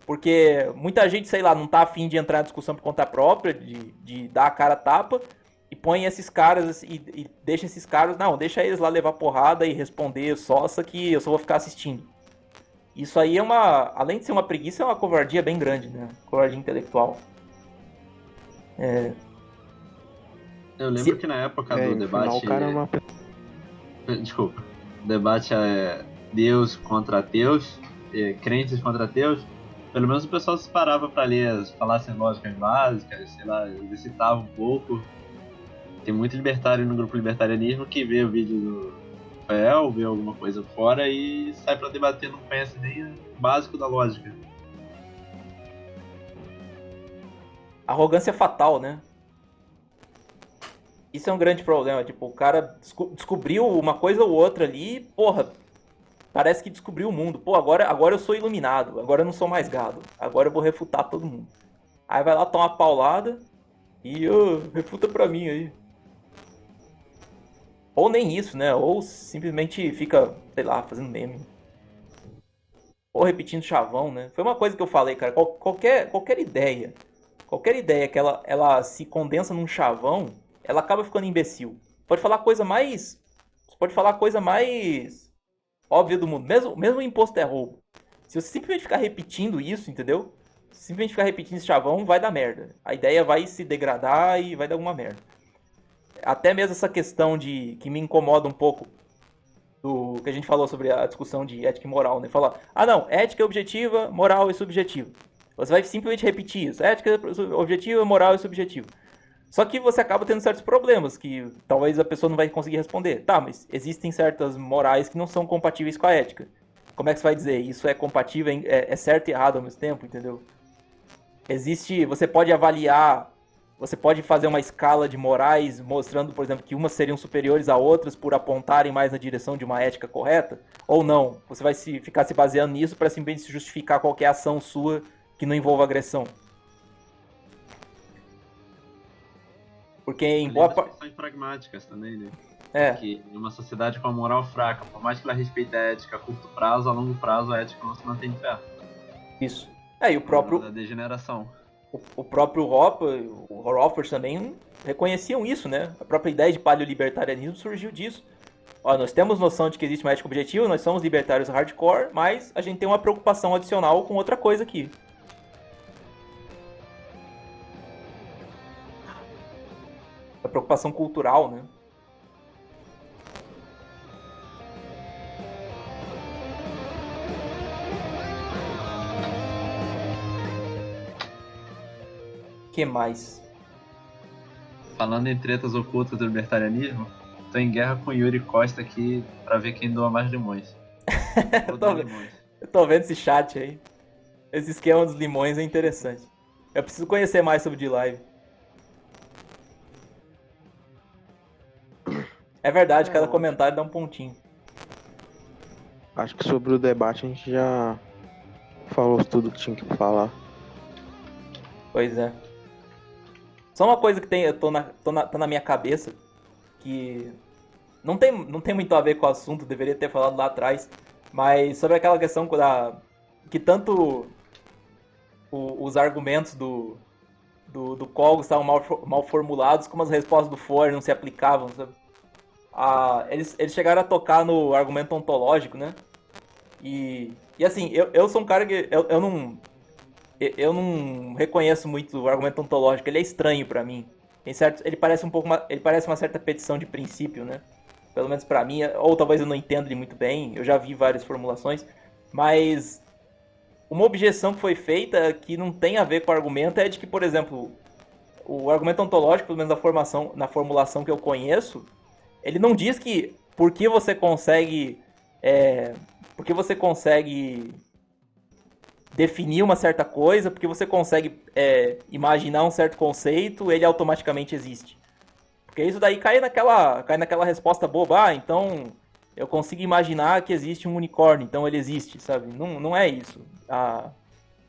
Porque muita gente, sei lá, não tá afim de entrar na discussão por conta própria, de dar a cara a tapa, e põe esses caras e deixa esses caras... Não, deixa eles lá levar porrada e responder só que eu só vou ficar assistindo. Isso aí é uma... Além de ser uma preguiça, é uma covardia bem grande, né? Covardia intelectual. Eu lembro que na época do debate... O cara é uma... Desculpa. O debate é Deus contra ateus, crentes contra ateus. Pelo menos o pessoal se parava pra ler, falassem lógicas básicas, sei lá, exercitava um pouco. Tem muito libertário no grupo Libertarianismo que vê o vídeo do Rafael, vê alguma coisa fora e sai pra debater, não conhece nem o básico da lógica. Arrogância fatal, né? Isso é um grande problema. Tipo, o cara descobriu uma coisa ou outra ali, porra, parece que descobriu o mundo. Pô, agora eu sou iluminado, agora eu não sou mais gado, agora eu vou refutar todo mundo. Aí vai lá, toma uma paulada e refuta pra mim aí. Ou nem isso, né? Ou simplesmente fica, sei lá, fazendo meme. Ou repetindo chavão, né? Foi uma coisa que eu falei, cara. Qualquer ideia que ela se condensa num chavão, ela acaba ficando imbecil. Pode falar a coisa mais óbvia do mundo. Mesmo o imposto é roubo. Se você simplesmente ficar repetindo isso, entendeu? Simplesmente ficar repetindo esse chavão, vai dar merda. A ideia vai se degradar e vai dar alguma merda. Até mesmo essa questão que me incomoda um pouco do que a gente falou sobre a discussão de ética e moral, né? Falar, não, ética é objetiva, moral é subjetiva. Você vai simplesmente repetir isso. Ética é objetiva, moral é subjetiva. Só que você acaba tendo certos problemas que talvez a pessoa não vai conseguir responder. Tá, mas existem certas morais que não são compatíveis com a ética. Como é que você vai dizer? Isso é compatível, é certo e errado ao mesmo tempo, entendeu? Você pode avaliar, você pode fazer uma escala de morais mostrando, por exemplo, que umas seriam superiores a outras por apontarem mais na direção de uma ética correta, ou não. Você vai ficar se baseando nisso para simplesmente justificar qualquer ação sua que não envolva agressão. Porque em Além boa das parte. questões pragmáticas também, né? É, Que em uma sociedade com a moral fraca, por mais que ela respeite a ética a curto prazo, a longo prazo a ética não se mantém de pé. isso. E o Por causa da próprio, degeneração. o próprio Hopper, o Rothbard também reconheciam isso, né? A própria ideia de paleolibertarianismo surgiu disso. Ó, nós temos noção de que existe uma ética objetiva, nós somos libertários hardcore, mas a gente tem uma preocupação adicional com outra coisa aqui. A preocupação cultural, né? Que mais? Falando em tretas ocultas do libertarianismo, tô em guerra com Yuri Costa aqui pra ver quem doa mais limões. Vou tô, dar limões. eu tô vendo esse chat aí. Esse esquema dos limões é interessante. Eu preciso conhecer mais sobre o D-Live. É verdade, cada comentário dá um pontinho. Acho que sobre o debate a gente já falou tudo que tinha que falar. Pois é. Só uma coisa que tem, tá na minha cabeça, que não tem muito a ver com o assunto, deveria ter falado lá atrás, mas sobre aquela questão que tanto os argumentos do Cogos estavam mal formulados, como as respostas do Foer não se aplicavam, sabe? Eles chegaram a tocar no argumento ontológico, né? E assim, eu sou um cara que eu não reconheço muito o argumento ontológico, ele é estranho pra mim. Ele parece ele parece uma certa petição de princípio, né? Pelo menos pra mim, ou talvez eu não entenda ele muito bem, eu já vi várias formulações, mas uma objeção que foi feita que não tem a ver com o argumento é de que, por exemplo, o argumento ontológico, pelo menos na formulação que eu conheço, ele não diz que porque você consegue definir uma certa coisa, porque você consegue imaginar um certo conceito, ele automaticamente existe. Porque isso daí cai naquela resposta boba, então eu consigo imaginar que existe um unicórnio, então ele existe, sabe? Não é isso.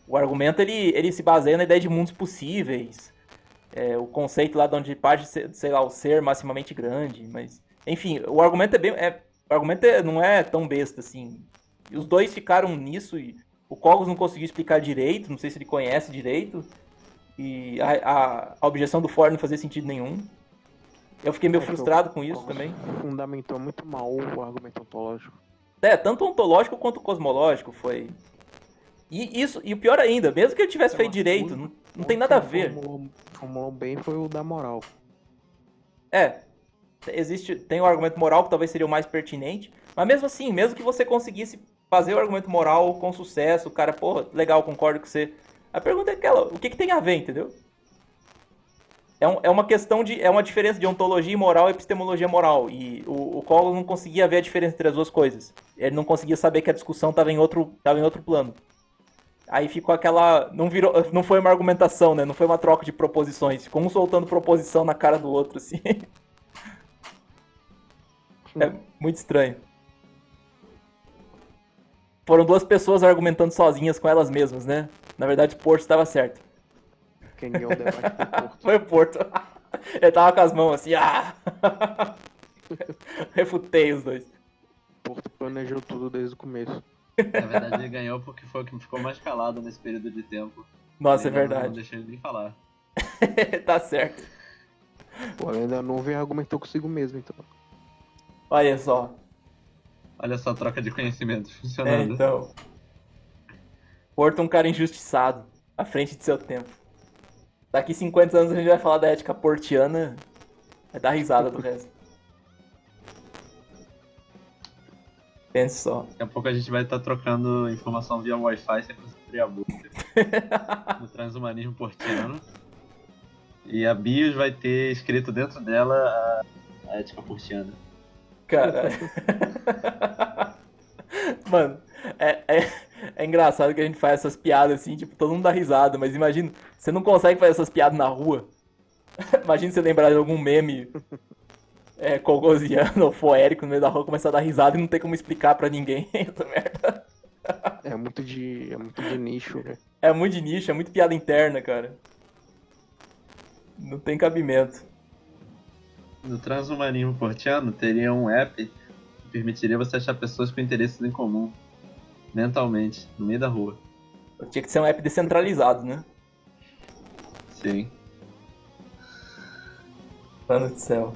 O argumento ele se baseia na ideia de mundos possíveis, o conceito lá de onde parte, sei lá, o ser maximamente grande, mas enfim, o argumento não é tão besta assim. E os dois ficaram nisso e o Cogos não conseguiu explicar direito, não sei se ele conhece direito, e a objeção do Ford não fazia sentido nenhum. Eu fiquei meio frustrado com isso também. Fundamentou muito mal o argumento ontológico. Tanto ontológico quanto cosmológico foi. E o pior ainda, mesmo que ele tivesse feito direito, não tem nada a ver. Formulou bem foi o da moral. Tem o argumento moral que talvez seria o mais pertinente, mas mesmo assim, mesmo que você conseguisse fazer o argumento moral com sucesso, o cara, porra, legal, concordo com você. A pergunta é aquela, o que tem a ver, entendeu? É uma questão é uma diferença de ontologia moral e epistemologia moral, e o Cogos não conseguia ver a diferença entre as duas coisas. Ele não conseguia saber que a discussão estava em outro plano. Aí ficou aquela, não foi uma argumentação, né? Não foi uma troca de proposições, ficou um soltando proposição na cara do outro, assim. É muito estranho. Foram duas pessoas argumentando sozinhas com elas mesmas, né? Na verdade, o Porto estava certo. Quem ganhou o debate foi o Porto. Foi o Porto. Ele tava com as mãos assim, Refutei os dois. O Porto planejou tudo desde o começo. Na verdade, ele ganhou porque foi o que ficou mais calado nesse período de tempo. Nossa, é Não verdade. deixei ele nem falar. Tá certo. Pô, ainda não veio argumentou consigo mesmo, então. Olha só. Olha só a troca de conhecimentos funcionando. Então. Porto é um cara injustiçado, à frente de seu tempo. Daqui 50 anos a gente vai falar da ética portiana, vai dar risada do resto. Pense só. Daqui a pouco a gente vai estar trocando informação via Wi-Fi sem abrir a boca. No transhumanismo portiano. E a BIOS vai ter escrito dentro dela a ética portiana. Caralho. Mano, é engraçado que a gente faz essas piadas assim, tipo, todo mundo dá risada, mas imagina, você não consegue fazer essas piadas na rua. Imagina você lembrar de algum meme cogosiano ou foérico no meio da rua, começar a dar risada e não ter como explicar pra ninguém essa merda. É muito de nicho, né? É muito de nicho, é muito piada interna, cara. Não tem cabimento. no transhumanismo portiano teria um app que permitiria você achar pessoas com interesses em comum, mentalmente, no meio da rua. Tinha que ser um app descentralizado, né? Sim. Mano do céu.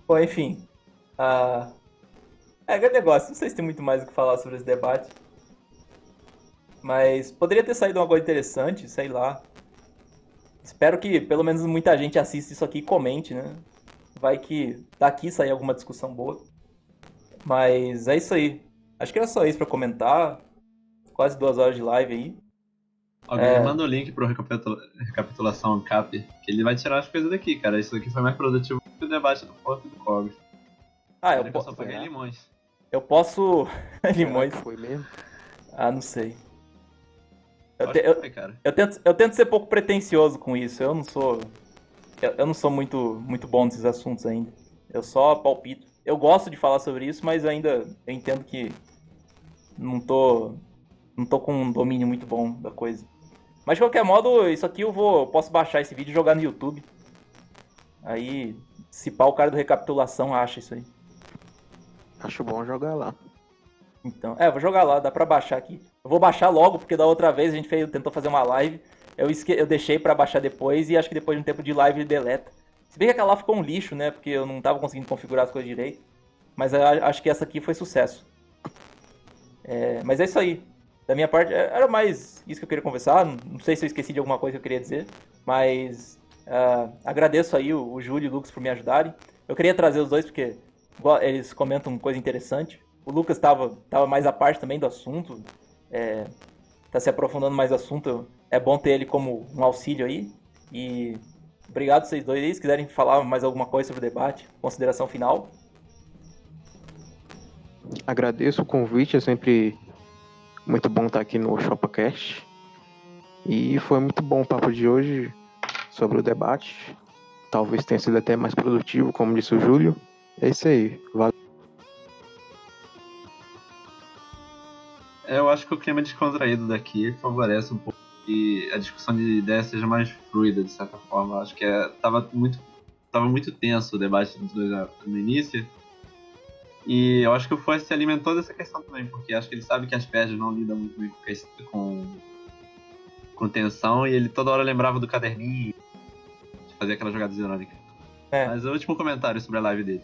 Bom, enfim. É aquele negócio, não sei se tem muito mais o que falar sobre esse debate. Mas poderia ter saído uma coisa interessante, sei lá. Espero que pelo menos muita gente assista isso aqui e comente, né? Vai que daqui sair alguma discussão boa. Mas é isso aí. Acho que era só isso pra comentar. Quase 2 horas de live aí. Alguém manda o link pro recapitulação ANCAP, que ele vai tirar as coisas daqui, cara. Isso daqui foi mais produtivo que o debate do Porto e do Cogos. Eu só paguei limões. Eu posso... limões? Foi mesmo? Não sei. Foi, cara. Eu tento ser pouco pretensioso com isso. Eu não sou... Eu não sou muito bom nesses assuntos ainda. Eu só palpito. Eu gosto de falar sobre isso, mas ainda eu entendo que não tô com um domínio muito bom da coisa. Mas de qualquer modo, isso aqui eu posso baixar esse vídeo e jogar no YouTube. Aí, se pá, o cara do Recapitulação acha isso aí. Acho bom jogar lá. Então, vou jogar lá, dá pra baixar aqui. Eu vou baixar logo, porque da outra vez a gente tentou fazer uma live. Eu deixei pra baixar depois e acho que depois de um tempo de live ele deleta. Se bem que aquela lá ficou um lixo, né? Porque eu não tava conseguindo configurar as coisas direito. Mas eu acho que essa aqui foi sucesso. Mas é isso aí. Da minha parte, era mais isso que eu queria conversar. Não sei se eu esqueci de alguma coisa que eu queria dizer. Mas agradeço aí o Júlio e o Lucas por me ajudarem. Eu queria trazer os dois porque eles comentam coisa interessante. O Lucas estava mais à parte também do assunto. Tá se aprofundando mais no assunto. É bom ter ele como um auxílio aí. E obrigado vocês dois aí. Se quiserem falar mais alguma coisa sobre o debate, consideração final. Agradeço o convite, é sempre muito bom estar aqui no ChopaCast. E foi muito bom o papo de hoje sobre o debate. Talvez tenha sido até mais produtivo, como disse o Júlio. É isso aí. Valeu. Eu acho que o clima descontraído daqui favorece um pouco que a discussão de ideias seja mais fluida, de certa forma. Eu acho que tava muito tenso o debate dos dois no início. E eu acho que o Foz se alimentou dessa questão também, porque acho que ele sabe que as pedras não lidam muito bem com tensão, e ele toda hora lembrava do caderninho, de fazer aquelas jogadas irônicas. Mas o último comentário sobre a live dele.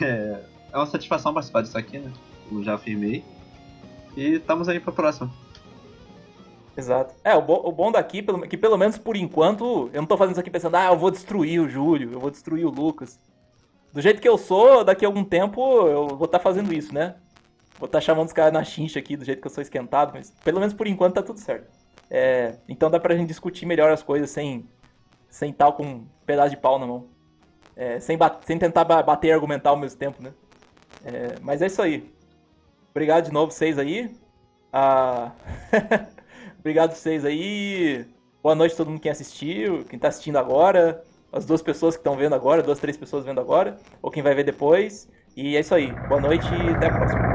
É uma satisfação participar disso aqui, né? Como já afirmei. E estamos aí pra próxima. Exato. O bom daqui, que pelo menos por enquanto, eu não tô fazendo isso aqui pensando, eu vou destruir o Júlio, eu vou destruir o Lucas. Do jeito que eu sou, daqui a algum tempo eu vou estar fazendo isso, né? Vou estar chamando os caras na chincha aqui, do jeito que eu sou esquentado, mas pelo menos por enquanto tá tudo certo. Então dá pra gente discutir melhor as coisas sem tal com um pedaço de pau na mão. Sem tentar bater e argumentar ao mesmo tempo, né? Mas é isso aí. Obrigado de novo vocês aí. Obrigado vocês aí. Boa noite a todo mundo que assistiu, quem tá assistindo agora. As 2 pessoas que estão vendo agora, 2, 3 pessoas vendo agora. Ou quem vai ver depois. E é isso aí. Boa noite e até a próxima.